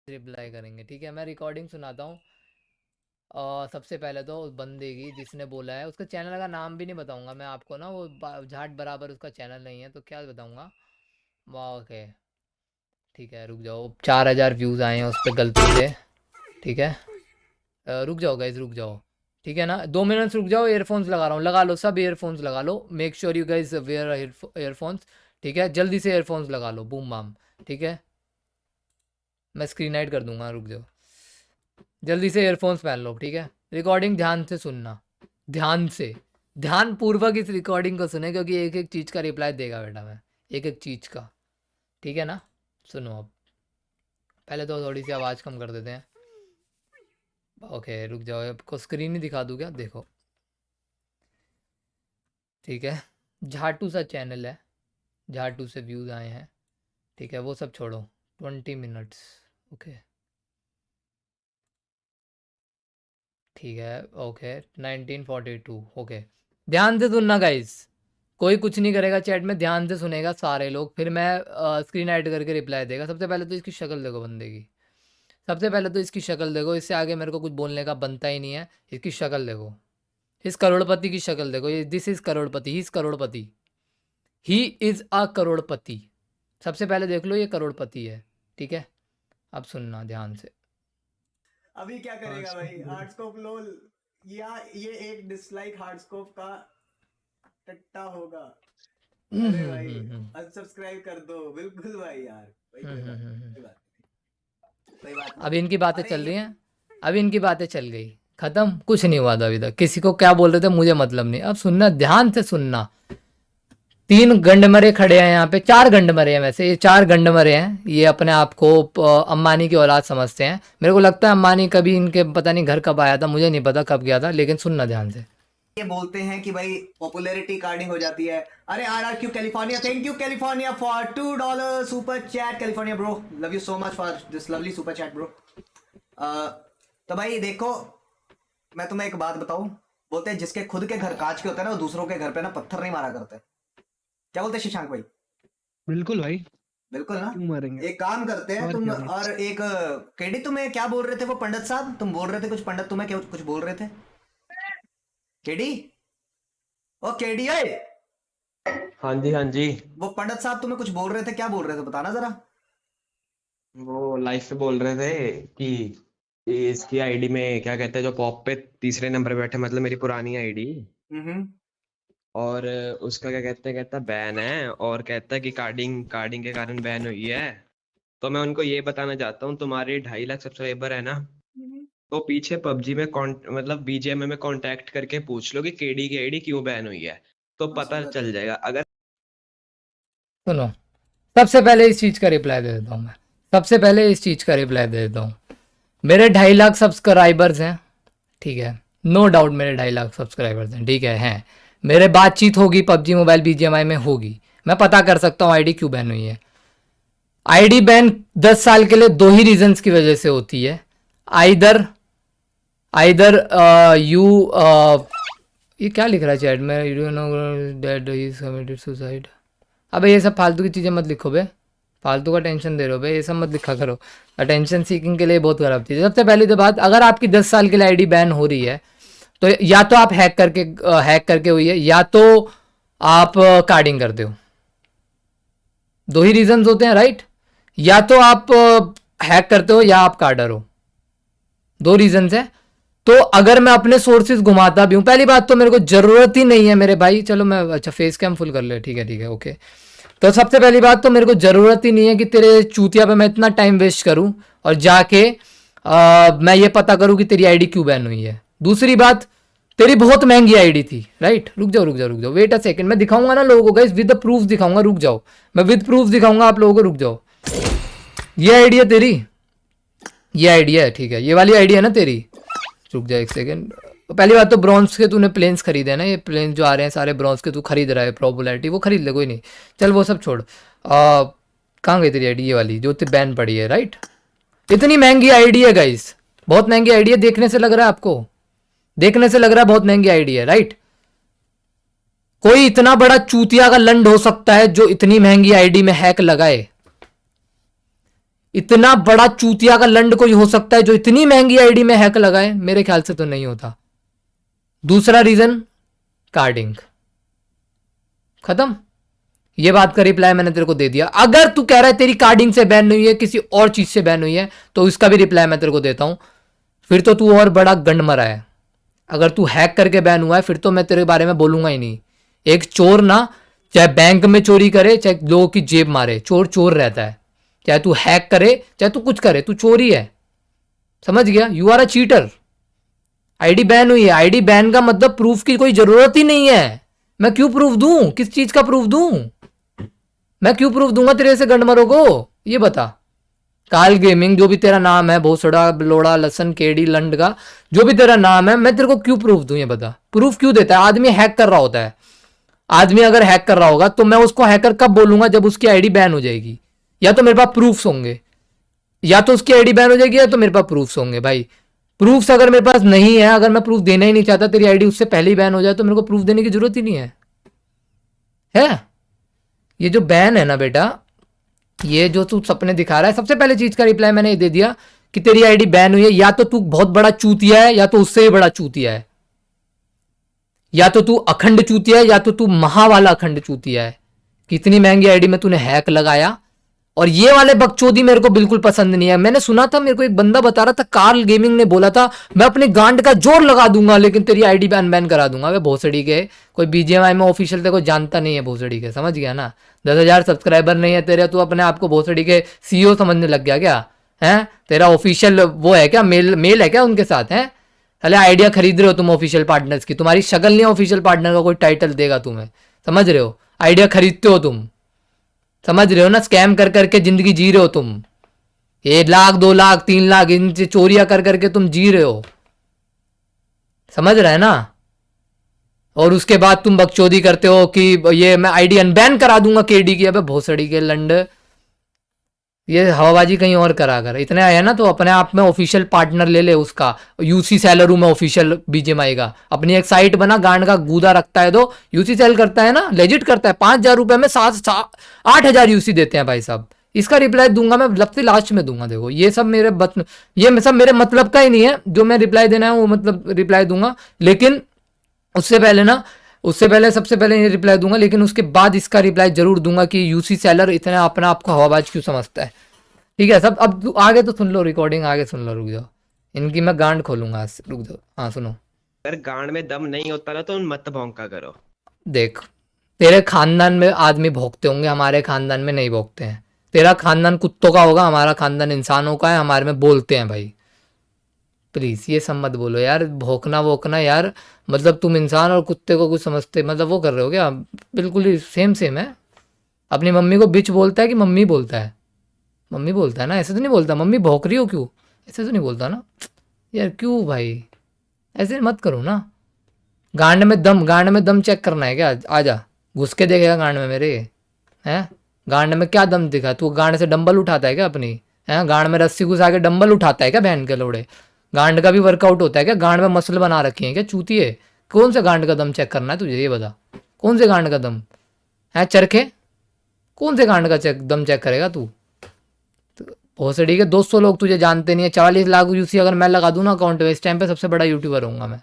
Reply करेंगे, ठीक है। मैं रिकॉर्डिंग सुनाता हूँ। सबसे पहले तो उस बंदे की जिसने बोला है, उसका चैनल का नाम भी नहीं बताऊंगा मैं आपको ना, वो झाट बराबर उसका चैनल नहीं है तो क्या बताऊंगा। वाह ओके, ठीक है रुक जाओ। 4,000 व्यूज़ आए हैं उस पर गलती से, ठीक है। रुक जाओ गाइज, रुक जाओ, ठीक है ना। 2 मिनट रुक जाओ, एयरफोन्स लगा रहा हूँ, लगा लो सब एयरफोन्स लगा लो। Make sure you guys wear earphones, ठीक है। जल्दी से एयरफोन्स लगा लो, बूम बाम, ठीक है। मैं स्क्रीन हाइड कर दूंगा, रुक जाओ। जल्दी से एयरफोन्स पहन लो, ठीक है। रिकॉर्डिंग ध्यान से सुनना, ध्यान से, ध्यान पूर्वक इस रिकॉर्डिंग को सुने, क्योंकि एक एक चीज़ का रिप्लाई देगा बेटा मैं, एक एक चीज़ का, ठीक है ना। सुनो अब, पहले तो थोड़ी सी आवाज़ कम कर देते हैं। ओके रुक जाओ, आपको स्क्रीन ही दिखा दूँ क्या, देखो, ठीक है। झाटू सा चैनल है, झाटू से व्यूज़ आए हैं, ठीक है। वो सब छोड़ो, 20 मिनट्स, ओके, ठीक है। Okay 1942, okay. ध्यान से सुनना गाइस, कोई कुछ नहीं करेगा चैट में, ध्यान से सुनेगा सारे लोग, फिर मैं स्क्रीन ऐड करके रिप्लाई देगा। सबसे पहले तो इसकी शक्ल देखो बंदे की, सबसे पहले तो इसकी शक्ल देखो, इससे आगे मेरे को कुछ बोलने का बनता ही नहीं है। इसकी शक्ल देखो, इस करोड़पति की शक्ल देखो, ये this is crorepati, he is crorepati, he is a crorepati. सबसे पहले देख लो ये करोड़पति है, ठीक है। अब सुनना ध्यान से। अभी क्या करेगा भाई हार्डस्कोप लोल, या ये एक डिसलाइक हार्डस्कोप का टट्टा होगा। अरे भाई अनसब्सक्राइब कर दो, बिल्कुल भाई यार भाई, कोई बात नहीं, कोई बात नहीं, कोई बात अब नहीं। इनकी बातें अरे चल ये रही हैं, अब इनकी बातें चल गई, खत्म, कुछ नहीं हुआ था अभी तक। किसी को क्या बोल रहे थे मुझे मतलब नहीं। अब सुनना, ध्यान से सुनना। 3 गंडमरे खड़े हैं यहाँ पे, 4 गंडमरे हैं वैसे, ये 4 गंडमरे हैं। ये अपने आप को अंबानी की औलाद समझते हैं। मेरे को लगता है अंबानी कभी इनके पता नहीं घर कब आया था, मुझे नहीं पता कब गया था, लेकिन सुनना ध्यान से। ये बोलते हैं कि भाई पॉपुलैरिटी कार्डिंग हो जाती है। अरे RRQ California, thank you California for $2 super chat. California bro, love you so much for this lovely super chat bro. तो भाई देखो, मैं तुम्हें एक बात बताऊं, बोलते हैं जिसके खुद के घर कांच के होते हैं ना, वो दूसरों के घर पे ना पत्थर नहीं मारा करते। क्या बोलते हैं शशांक भाई? बिल्कुल भाई, बिल्कुल ना। क्यों मारेंगे। एक काम करते हैं और तुम, क्या भाई। और एक केडी, तुम्हें क्या बोल रहे थे वो पंडित साहब? तुम बोल रहे थे कुछ, पंडित तुम्हें क्या कुछ बोल रहे थे? केडी, ओ केडी ओए, हाँ जी हाँ जी। वो पंडित साहब तुम्हें कुछ बोल रहे थे, क्या बोल रहे थे बताना जरा। वो लाइव पे बोल रहे थे कि इसकी आईडी में क्या कहते हैं, जो पॉप पे तीसरे नंबर पे बैठे, मतलब मेरी पुरानी आईडी, हम्म। और उसका क्या कहते हैं, कहता बैन है, और कहता है कि कार्डिंग कार्डिंग के कारण बैन हुई है। तो मैं उनको ये बताना चाहता हूँ, तुम्हारे 2.5 लाख सब्सक्राइबर है ना, तो पीछे पबजी में मतलब बीजीएमआई में कांटेक्ट करके पूछ लो कि केडी की आईडी क्यों बैन हुई है, तो हाँ, पता सही बात है। चल जाएगा। अगर सुनो, सबसे पहले इस चीज़ का रिप्लाई दे देता हूँ मैं, सबसे पहले इस चीज़ का रिप्लाई दे देता हूँ। मेरे 2.5 लाख सब्सक्राइबर्स हैं, ठीक है। नो डाउट मेरे 2.5 लाख सब्सक्राइबर्स हैं, ठीक है, हैं। मेरे बातचीत होगी पबजी मोबाइल बीजीएमआई में होगी, मैं पता कर सकता हूँ आईडी क्यों बैन हुई है। आईडी बैन 10 साल के लिए 2 ही रीजंस की वजह से होती है। आइदर आइदर यू, ये क्या लिख रहा है चैट में, you know that he is committed suicide. अबे ये सब फालतू की चीज़ें मत लिखो बे, फालतू का टेंशन दे रहे हो बे, ये सब मत लिखा करो। अटेंशन सीकिंग के लिए बहुत खराब चीज़ है। सबसे पहली तो बात, अगर आपकी 10 साल के लिए आईडी बैन हो रही है, तो या तो आप हैक करके हुई है, या तो आप कार्डिंग करते हो। 2 ही रीजंस होते हैं राइट, या तो आप हैक करते हो या आप कार्डर हो, 2 रीजंस है। तो अगर मैं अपने सोर्सेज घुमाता भी हूँ, पहली बात तो मेरे को ज़रूरत ही नहीं है मेरे भाई, चलो मैं, अच्छा फेस कैम फुल कर ले, ठीक है ओके। तो सबसे पहली बात तो मेरे को ज़रूरत ही नहीं है कि तेरे चूतिया पे मैं इतना टाइम वेस्ट करूं और जाके मैं ये पता करूं कि तेरी आईडी क्यों बैन हुई है। दूसरी बात, तेरी बहुत महंगी आईडी थी राइट। रुक जाओ रुक जाओ रुक जाओ, वेट अ सेकंड, मैं दिखाऊंगा ना लोगों को गाइस, विद द प्रूफ दिखाऊंगा, रुक जाओ, मैं विद प्रूफ दिखाऊंगा आप लोगों को, रुक जाओ। ये आईडी है तेरी, ये आईडी है, ठीक है, ये वाली आईडी है ना तेरी। रुक जा एक सेकंड। पहली बात तो ब्रॉन्ज के तूने प्लेन्स खरीदे हैं ना, ये प्लेन्स जो आ रहे हैं सारे ब्रॉन्ज के तू खरीद रहा है, पॉपुलैरिटी वो खरीद ले, कोई नहीं, चल वो सब छोड़। कहाँ गई तेरी आईडी, ये वाली जो बैन पड़ी है राइट। इतनी महंगी आईडी है गाइस, बहुत महंगी आईडी है, देखने से लग रहा है आपको, देखने से लग रहा है बहुत महंगी आईडी है राइट। कोई इतना बड़ा चूतिया का लंड हो सकता है जो इतनी महंगी आईडी में हैक लगाए। इतना बड़ा चूतिया का लंड कोई हो सकता है जो इतनी महंगी आईडी में हैक लगाए? मेरे ख्याल से तो नहीं होता। दूसरा रीजन, कार्डिंग। खत्म। ये बात का रिप्लाई मैंने तेरे को दे दिया। अगर तू कह रहा है तेरी कार्डिंग से बैन नहीं हुई है, किसी और चीज से बैन हुई है, तो इसका भी रिप्लाई मैं तेरे को देता हूं। फिर तो तू और बड़ा गंडमरा है। अगर तू हैक करके बैन हुआ है फिर तो मैं तेरे बारे में बोलूंगा ही नहीं। एक चोर ना, चाहे बैंक में चोरी करे, चाहे लोगों की जेब मारे, चोर चोर रहता है। चाहे तू हैक करे, चाहे तू कुछ करे, तू चोर ही है। समझ गया? You are a cheater. ID ban हुई है। आईडी बैन का मतलब प्रूफ की कोई जरूरत ही नहीं है। मैं क्यों प्रूफ दूं? किस चीज का प्रूफ दूं? मैं क्यों प्रूफ दूंगा तेरे से गंडमरों को? ये बता। काल गेमिंग जो भी तेरा नाम है, भोसड़ा लोड़ा लसन केडी लंड का जो भी तेरा नाम है, मैं तेरे को क्यों प्रूफ दूं? ये बता। प्रूफ क्यों देता है? आदमी हैक कर रहा होता है। आदमी अगर हैक कर रहा होगा तो मैं उसको हैकर कब बोलूंगा? जब उसकी आईडी बैन हो जाएगी। या तो मेरे पास प्रूफ्स होंगे, या तो उसकी आईडी बैन हो जाएगी, या तो मेरे पास प्रूफ्स होंगे। भाई प्रूफ्स अगर मेरे पास नहीं है, अगर मैं प्रूफ देना ही नहीं चाहता, तेरी आईडी उससे पहले ही बैन हो जाए, तो मेरे को प्रूफ देने की जरूरत ही नहीं है। ये जो बैन है ना बेटा, ये जो तू सपने दिखा रहा है, सबसे पहले चीज का रिप्लाई मैंने ये दे दिया कि तेरी आईडी बैन हुई है। या तो तू बहुत बड़ा चूतिया है, या तो उससे भी बड़ा चूतिया है। या तो तू अखंड चूतिया है, या तो तू महा वाला अखंड चूतिया है। कितनी महंगी आईडी में तूने हैक लगाया। और ये वाले बकचोदी मेरे को बिल्कुल पसंद नहीं है। मैंने सुना था, मेरे को एक बंदा बता रहा था, कार्ल गेमिंग ने बोला था मैं अपने गांड का जोर लगा दूंगा लेकिन तेरी आईडी बैन करा दूंगा। वे भोसड़ी के कोई बीजीएमआई में ऑफिशियल तेरे को जानता नहीं है भोसड़ी के, समझ गया ना? 10,000 सब्सक्राइबर नहीं है तेरे, तू अपने आप को भोसड़ी के सीईओ समझने लग गया क्या? है तेरा ऑफिशियल वो है क्या? मेल है क्या उनके साथ? है अरे आइडिया खरीद रहे हो तुम ऑफिशियल पार्टनर्स की? तुम्हारी शक्ल नहीं ऑफिशियल पार्टनर का कोई टाइटल देगा तुम्हें, समझ रहे हो? आइडिया खरीदते हो तुम, समझ रहे हो ना? स्कैम कर करके जिंदगी जी रहे हो तुम। 1 लाख 2 लाख 3 लाख इनसे चोरियां कर करके तुम जी रहे हो, समझ रहे हैं ना? और उसके बाद तुम बकचोदी करते हो कि ये मैं आईडी अनबैन करा दूंगा केडी की। अबे भोसड़ी के लंड, ये हवाबाजी कहीं और करा कर। इतने आया ना तो अपने आप में ऑफिशियल पार्टनर ले ले उसका, यूसी सैलरू में ऑफिशियल बीजेएमआई का। अपनी एक साइट बना, गांड का गूदा रखता है तो यूसी सेल करता है ना, लेजिट करता है। 5,000 रुपए में 8,000 यूसी देते हैं भाई साहब। इसका रिप्लाई दूंगा मैं, सबसे लास्ट में दूंगा। देखो ये सब मेरे मतलब का ही नहीं है। जो मैं रिप्लाई देना है वो मतलब रिप्लाई दूंगा, लेकिन उससे पहले सबसे पहले ये रिप्लाई दूंगा, लेकिन उसके बाद इसका रिप्लाई जरूर दूंगा कि यूसी सेलर इतना अपना आपको हवाबाज क्यों समझता है। ठीक है सब? अब आगे तो सुन लो, रिकॉर्डिंग आगे सुन लो। रुक जाओ, इनकी मैं गांड खोलूंगा आज से। रुक जाओ, हाँ सुनो। अगर गांड में दम नहीं होता ना तो मत भौंका करो। देख, तेरे खानदान में आदमी भोंकते होंगे, हमारे खानदान में नहीं भोंकते हैं। तेरा खानदान कुत्तों का होगा, हमारा खानदान इंसानों का है। हमारे में बोलते हैं भाई। प्लीज ये सब मत बोलो यार, भौंकना वोकना यार। मतलब तुम इंसान और कुत्ते को कुछ समझते, मतलब वो कर रहे हो क्या? बिल्कुल ही सेम है। अपनी मम्मी को बिच बोलता है कि मम्मी बोलता है? मम्मी बोलता है ना, ऐसे तो नहीं बोलता। मम्मी भौंक रही हो क्यों, ऐसे तो नहीं बोलता ना यार। क्यों भाई, ऐसे मत करो ना। गांड में दम चेक करना है क्या? आजा घुस के देखेगा गांड में मेरे। हैं गांड में क्या दम दिखा? तू गांड से डंबल उठाता है क्या अपनी? हैं गांड में रस्सी घुसा के डंबल उठाता है क्या? बहन के लोड़े, गांड का भी वर्कआउट होता है क्या? गांड में मसल बना रखी है क्या चूतिए? कौन से गांड का दम चेक करना है तुझे, ये बता। कौन से गांड का दम है? चरखे कौन से गांड का दम चेक करेगा तू? भोसड़ी के 200 लोग तुझे जानते नहीं है। 40 लाख यूसी अगर मैं लगा दूं ना अकाउंट में, इस टाइम पे सबसे बड़ा यूट्यूबर होऊंगा मैं।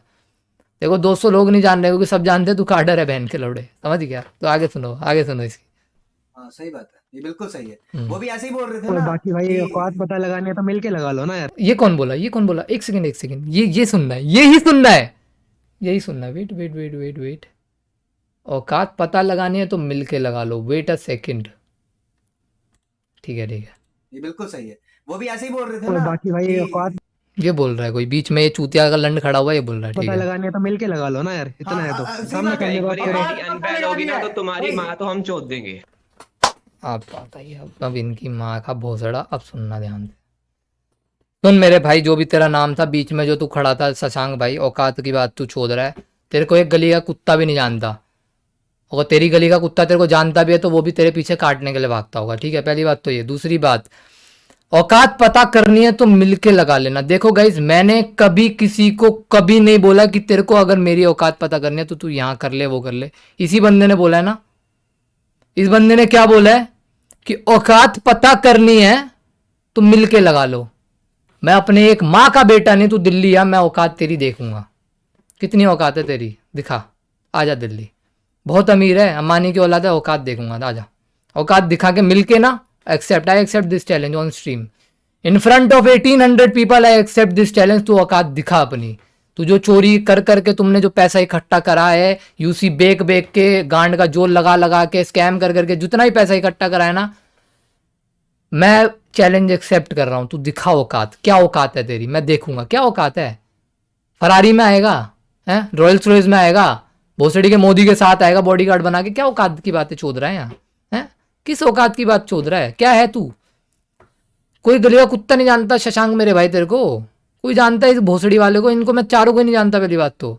देखो 200 लोग नहीं जान रहे, क्योंकि सब जानते हैं तू कार्डर है बहन के लोड़े, समझ गया? तो आगे सुनो इसकी। हाँ सही बात है, ये बिल्कुल सही है। वो भी ऐसे ही बोल रहे थे और ना बाकी भाई कि औकात पता लगानी है तो मिलके लगा लो ना यार। ये कौन बोला? एक सेकंड, ये सुनना है, यही सुनना है। वेट। औकात पता लगानी है तो मिलके लगा लो। Wait a second. ठीक है ये बिल्कुल सही है। वो भी ऐसे ही बोल रहे थे और ना बाकी भाई कि औकात ये बोल रहा है कोई बीच में, ये चूतिया का लंड खड़ा हुआ है, ये बोल रहा है। ठीक पता है लगानी है तो मिलके लगा लो ना यार, इतना है तो सही सामने बात है। करने एक बात बार करो। आईडी अनबैन होगी ना तो तुम्हारी माँ तो हम चोद देंगे। आप बताइए अब इनकी माँ का भोसड़ा। अब सुनना ध्यान से सुन मेरे भाई, जो भी तेरा नाम था बीच में जो तू खड़ा था शशांक भाई, औकात की बात तू छोड़ रहा है। तेरे को एक गली का कुत्ता भी नहीं जानता। अगर तेरी गली का कुत्ता तेरे को जानता भी है तो वो भी तेरे पीछे काटने के लिए भागता होगा। ठीक है, पहली बात तो ये। दूसरी बात, औकात पता करनी है तो मिलके लगा लेना। देखो गाइज, मैंने कभी किसी को कभी नहीं बोला कि तेरे को अगर मेरी औकात पता करनी है तो तू यहाँ कर ले वो कर ले। इसी बंदे ने बोला है ना। इस बंदे ने क्या बोला है कि औकात पता करनी है तुम मिलके लगा लो। मैं अपने एक माँ का बेटा नहीं, तू दिल्ली आ, मैं औकात तेरी देखूंगा। कितनी औकात है तेरी, दिखा। आजा दिल्ली, बहुत अमीर है, अंबानी की औलाद है, औकात देखूंगा। आजा, औकात दिखा के मिलके ना। Accept, I accept this challenge on stream in front of 1800 people. I accept this challenge. तू औकात दिखा अपनी। तू जो चोरी कर करके तुमने जो पैसा इकट्ठा करा है, यूसी बेक बेक के, गांड का जोल लगा लगा के, स्कैम कर करके जितना भी पैसा इकट्ठा करा है ना, मैं चैलेंज एक्सेप्ट कर रहा हूं। तू दिखा औकात, क्या औकात है तेरी, मैं देखूंगा क्या औकात है। फरारी में आएगा, हैं रॉयल्स रॉयल्स में आएगा, भोसड़ी के मोदी के साथ आएगा बॉडीगार्ड बना के, क्या औकात की बातें चोद रहा है यहाँ, हैं किस औकात की बात चोद रहा है, क्या है तू। कोई गली का कुत्ता नहीं जानता शशांक मेरे भाई तेरे को, कोई जानता है इस भोसड़ी वाले को, इनको मैं चारों को नहीं जानता। पहली बात तो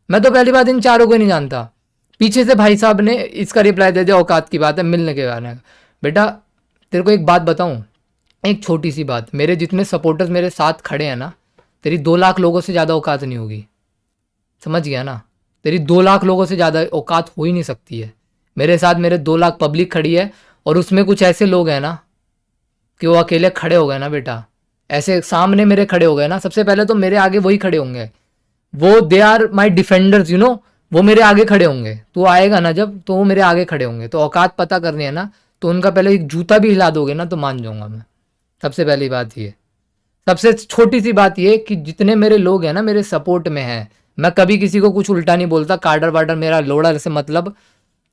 मैं तो पहली बात इन चारों को नहीं जानता। पीछे से भाई साहब ने इसका रिप्लाई दे दिया, औकात की बात है मिलने के बाद। बेटा तेरे को एक बात बताऊं, एक छोटी सी बात, मेरे जितने सपोर्टर्स मेरे साथ खड़े हैं ना, तेरी 2 लाख लोगों से ज़्यादा औकात नहीं होगी, समझ गया ना। तेरी 2 लाख लोगों से ज़्यादा औकात हो ही नहीं सकती है। मेरे साथ मेरे 2 लाख पब्लिक खड़ी है, और उसमें कुछ ऐसे लोग हैं ना कि वो अकेले खड़े हो गए ना बेटा, ऐसे सामने मेरे खड़े हो गए ना, सबसे पहले तो मेरे आगे वही खड़े होंगे, वो they are my defenders you know, वो मेरे आगे खड़े होंगे। तो आएगा ना जब, तो वो मेरे आगे खड़े होंगे। तो औकात पता करनी है ना, तो उनका पहले एक जूता भी हिला दोगे ना तो मान जाऊंगा मैं। सबसे पहली बात ये, सबसे छोटी सी बात ये कि जितने मेरे लोग हैं ना मेरे सपोर्ट में हैं, मैं कभी किसी को कुछ उल्टा नहीं बोलता, कार्डर वार्डर मेरा लोड़ा से मतलब।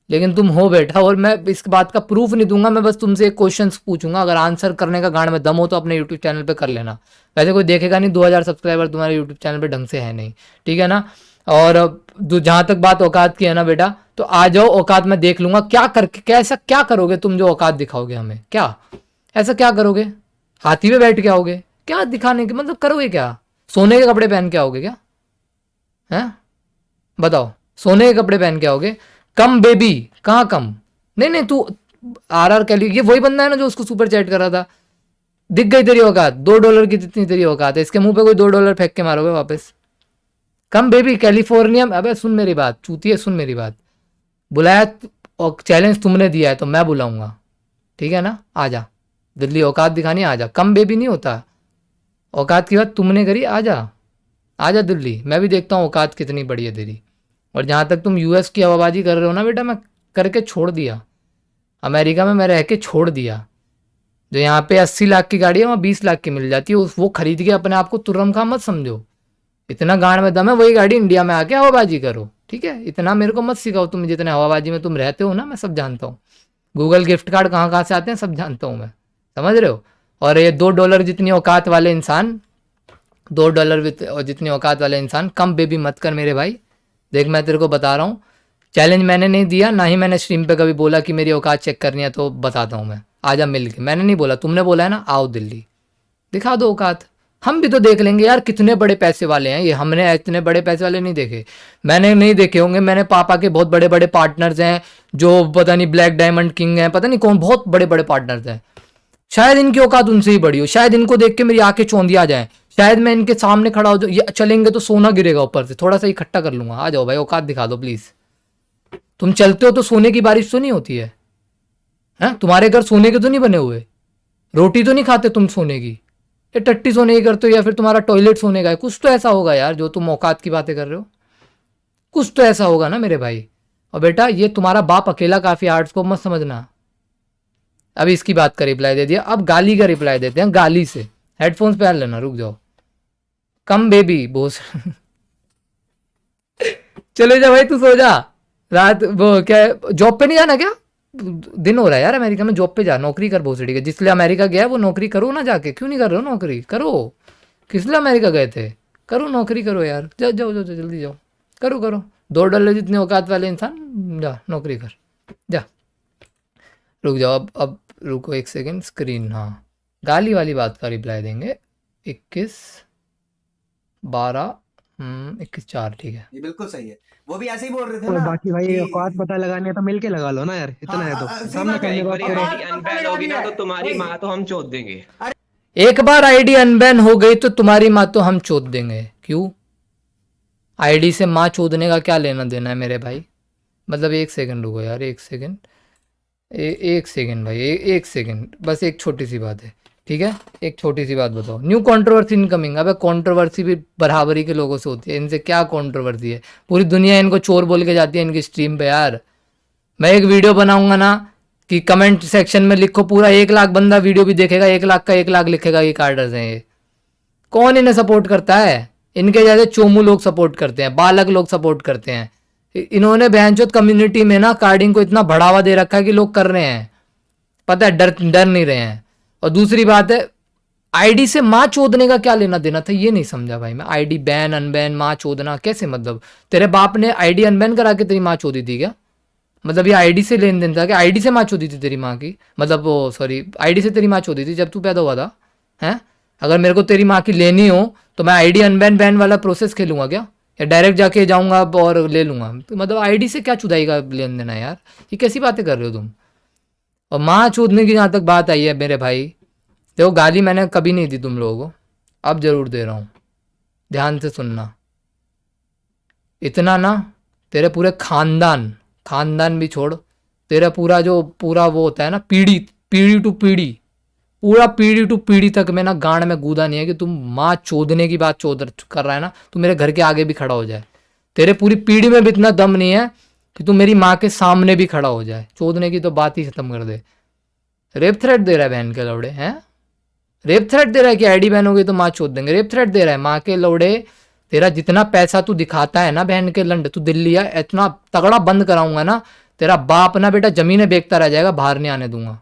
लेकिन तुम हो बेटा, और मैं इस बात का प्रूफ नहीं दूंगा, मैं बस तुमसे एक क्वेश्चन पूछूंगा, अगर आंसर करने का गांड में दम हो तो अपने यूट्यूब चैनल पे कर लेना। वैसे कोई देखेगा नहीं, 2000 सब्सक्राइबर तुम्हारे यूट्यूब चैनल पे ढंग से है नहीं, ठीक है ना। और जहाँ तक बात औकात की है ना बेटा, तो आ जाओ, औकात मैं देख लूंगा क्या करके, कैसा क्या करोगे तुम जो औकात दिखाओगे हमें, क्या ऐसा क्या करोगे। हाथी पे बैठ के आओगे क्या दिखाने के, मतलब करोगे क्या, सोने के कपड़े पहन के आओगे क्या, हैं बताओ, सोने के कपड़े पहन के आओगे। कम बेबी, कहाँ कम, नहीं नहीं तू RR कैली, ये वही बंदा है ना जो उसको सुपर चैट कर रहा था, दिख गई तेरी औकात, $2 की जितनी तेरी औकात है, इसके मुंह पे कोई $2 फेंक के मारोगे वापस। कम बेबी कैलिफोर्निया में, अबे सुन मेरी बात, चूतिए सुन मेरी बात, बुलाया और चैलेंज तुमने दिया है तो मैं बुलाऊंगा, ठीक है ना। आजा दिल्ली, औकात दिखानी, आजा। कम बेबी नहीं होता, औकात की बात तुमने करी, आजा आजा दिल्ली, मैं भी देखता हूँ औकात कितनी बड़ी है तेरी। और जहाँ तक तुम US की हवाबाजी कर रहे हो ना बेटा, मैं करके छोड़ दिया, अमेरिका में मैं रह के छोड़ दिया। जो यहाँ पे 80 लाख की गाड़ी है वहाँ 20 लाख की मिल जाती है, वो खरीद के अपने आप को तुर्रम खा मत समझो। इतना गांड में दम है, वही गाड़ी इंडिया में आके हवाबाजी करो, ठीक है। इतना मेरे को मत सिखाओ, तुम जितने हवाबाजी में तुम रहते हो ना, मैं सब जानता हूँ। गूगल गिफ्ट कार्ड कहाँ कहाँ से आते हैं सब जानता हूँ मैं, समझ रहे हो। और ये $2 जितनी औकात वाले इंसान, $2 जितनी औकात वाले इंसान, कम बेबी मत कर मेरे भाई। देख मैं तेरे को बता रहा हूँ, चैलेंज मैंने नहीं दिया, ना ही मैंने स्ट्रीम पे कभी बोला कि मेरी औकात चेक करनी है, तो बताता हूँ मैं, आजा मिल के। मैंने नहीं बोला, तुमने बोला है ना, आओ दिल्ली दिखा दो औकात, हम भी तो देख लेंगे यार कितने बड़े पैसे वाले हैं ये। हमने इतने बड़े पैसे वाले नहीं देखे, मैंने नहीं देखे होंगे, मैंने पापा के बहुत बड़े बड़े पार्टनर्स हैं जो पता नहीं ब्लैक डायमंड किंग हैं, पता नहीं कौन, बहुत बड़े बड़े पार्टनर्स हैं। शायद इनकी औकात उनसे ही बड़ी हो, शायद इनको देख के मेरी आंखें चौंधी आ जाए, शायद मैं इनके सामने खड़ा हो जाऊं, ये चलेंगे तो सोना गिरेगा ऊपर से, थोड़ा सा इकट्ठा कर लूंगा। आ जाओ भाई, औकात दिखा दो प्लीज। तुम चलते हो तो सोने की बारिश तो नहीं होती है, हैं तुम्हारे घर सोने के तो नहीं बने हुए, रोटी तो नहीं खाते तुम सोने की, ये टट्टी सोने की करते हो, या फिर तुम्हारा टॉयलेट सोने का है। कुछ तो ऐसा होगा यार जो तुम औकात की बातें कर रहे हो, कुछ तो ऐसा होगा ना मेरे भाई। और बेटा ये तुम्हारा बाप अकेला काफी, आर्ट्स को मत समझना। अभी इसकी बात का रिप्लाई दे दिया, अब गाली का रिप्लाई देते हैं, गाली से। हेडफोन्स पहन लेना, रुक जाओ। कम बेबी बोस चले जा भाई, तू सो जा, रात वो क्या जॉब पे नहीं जाना क्या, दिन हो रहा है यार अमेरिका में, जॉब पे जा, नौकरी कर भोसड़ी के, जिसलिए अमेरिका गया है वो नौकरी करो ना जाके। क्यों नहीं कर रहे हो नौकरी, करो, किस लिए अमेरिका गए थे, करो नौकरी करो यार, जाओ जाओ जाओ जल्दी जाओ, करो करो। $2 जितने औकात वाले इंसान, जा नौकरी कर, जा। रुक जाओ, अब रुको एक सेकेंड, स्क्रीन, हाँ गाली वाली बात का रिप्लाई देंगे। 21/12/21/4 ठीक है। ये बिल्कुल सही है, वो भी ऐसे ही बोल रहे थे तो ना बाकी भाई कि औकात पता लगानी है तो मिलके लगा लो ना यार, इतना है तो सही सामने बात है। करने एक को बार करो। आईडी अनबैन होगी ना तो तुम्हारी माँ तो हम चोद देंगे। एक बार आईडी अनबैन हो गई तो तुम्हारी माँ तो हम चोद देंगे। क्यों, आईडी से माँ चोदने का क्या लेना देना है मेरे भाई। मतलब एक सेकंड रुको यार, एक सेकंड, एक सेकंड भाई, एक सेकंड, बस एक छोटी सी बात है। ठीक है, एक छोटी सी बात बताओ, न्यू कंट्रोवर्सी इनकमिंग। अबे कंट्रोवर्सी भी बराबरी के लोगों से होती है, इनसे क्या कंट्रोवर्सी है? पूरी दुनिया इनको चोर बोल के जाती है इनकी स्ट्रीम पे यार। मैं एक वीडियो बनाऊंगा ना कि कमेंट सेक्शन में लिखो, पूरा 1 लाख बंदा वीडियो भी देखेगा, 1 लाख का 1 लाख लिखेगा ये कार्डर्स हैं ये। कौन इन्हें सपोर्ट करता है? इनके जैसे चोमू लोग सपोर्ट करते हैं, बालक लोग सपोर्ट करते हैं। इन्होंने बहनचोद कम्युनिटी में ना कार्डिंग को इतना बढ़ावा दे रखा है कि लोग कर रहे हैं, पता है, डर नहीं रहे हैं। और दूसरी बात है, आईडी से माँ चोदने का क्या लेना देना था, ये नहीं समझा भाई मैं। आईडी बैन अनबैन माँ चोदना कैसे, मतलब तेरे बाप ने आईडी अनबैन करा के तेरी माँ चोदी थी क्या? मतलब ये आईडी से लेन देन था कि आईडी से माँ चोदी थी तेरी माँ की, मतलब वो सॉरी आईडी से तेरी माँ चोदी थी जब तू पैदा हुआ था, हैं? अगर मेरे को तेरी माँ की लेनी हो तो मैं आईडी अनबैन बैन वाला प्रोसेस खेलूंगा क्या, या डायरेक्ट जाके जाऊंगा और ले लूंगा? तो मतलब आईडी से क्या चुदाई का लेन देना है यार, ये कैसी बातें कर रहे हो तुम? और माँ चोदने की जहाँ तक बात आई है मेरे भाई, देखो गाली मैंने कभी नहीं दी तुम लोगों को, अब जरूर दे रहा हूँ, ध्यान से सुनना। इतना ना तेरे पूरे खानदान भी छोड़, तेरा पूरा जो पूरा वो होता है ना, पीढ़ी टू पीढ़ी, पूरा पीढ़ी टू पीढ़ी तक में ना गांड में गूदा नहीं है कि तुम माँ चोदने की बात चोद कर रहा है ना, तू मेरे घर के आगे भी खड़ा हो जाए, तेरे पूरी पीढ़ी में भी इतना दम नहीं है कि तू मेरी माँ के सामने भी खड़ा हो जाए। चोदने की तो बात ही खत्म कर दे। रेप थ्रेट दे रहा है बहन के लौड़े, हैं? रेप थ्रेट दे रहा है कि आईडी बैन हो गई तो माँ चोद देंगे, रेप थ्रेट दे रहा है। माँ के लौड़े, तेरा जितना पैसा तू दिखाता है ना बहन के लंड, तू दिल्ली है, इतना तगड़ा बंद कराऊंगा ना, तेरा बाप ना बेटा जमीनें बेचता रह जाएगा, बाहर नहीं आने दूंगा।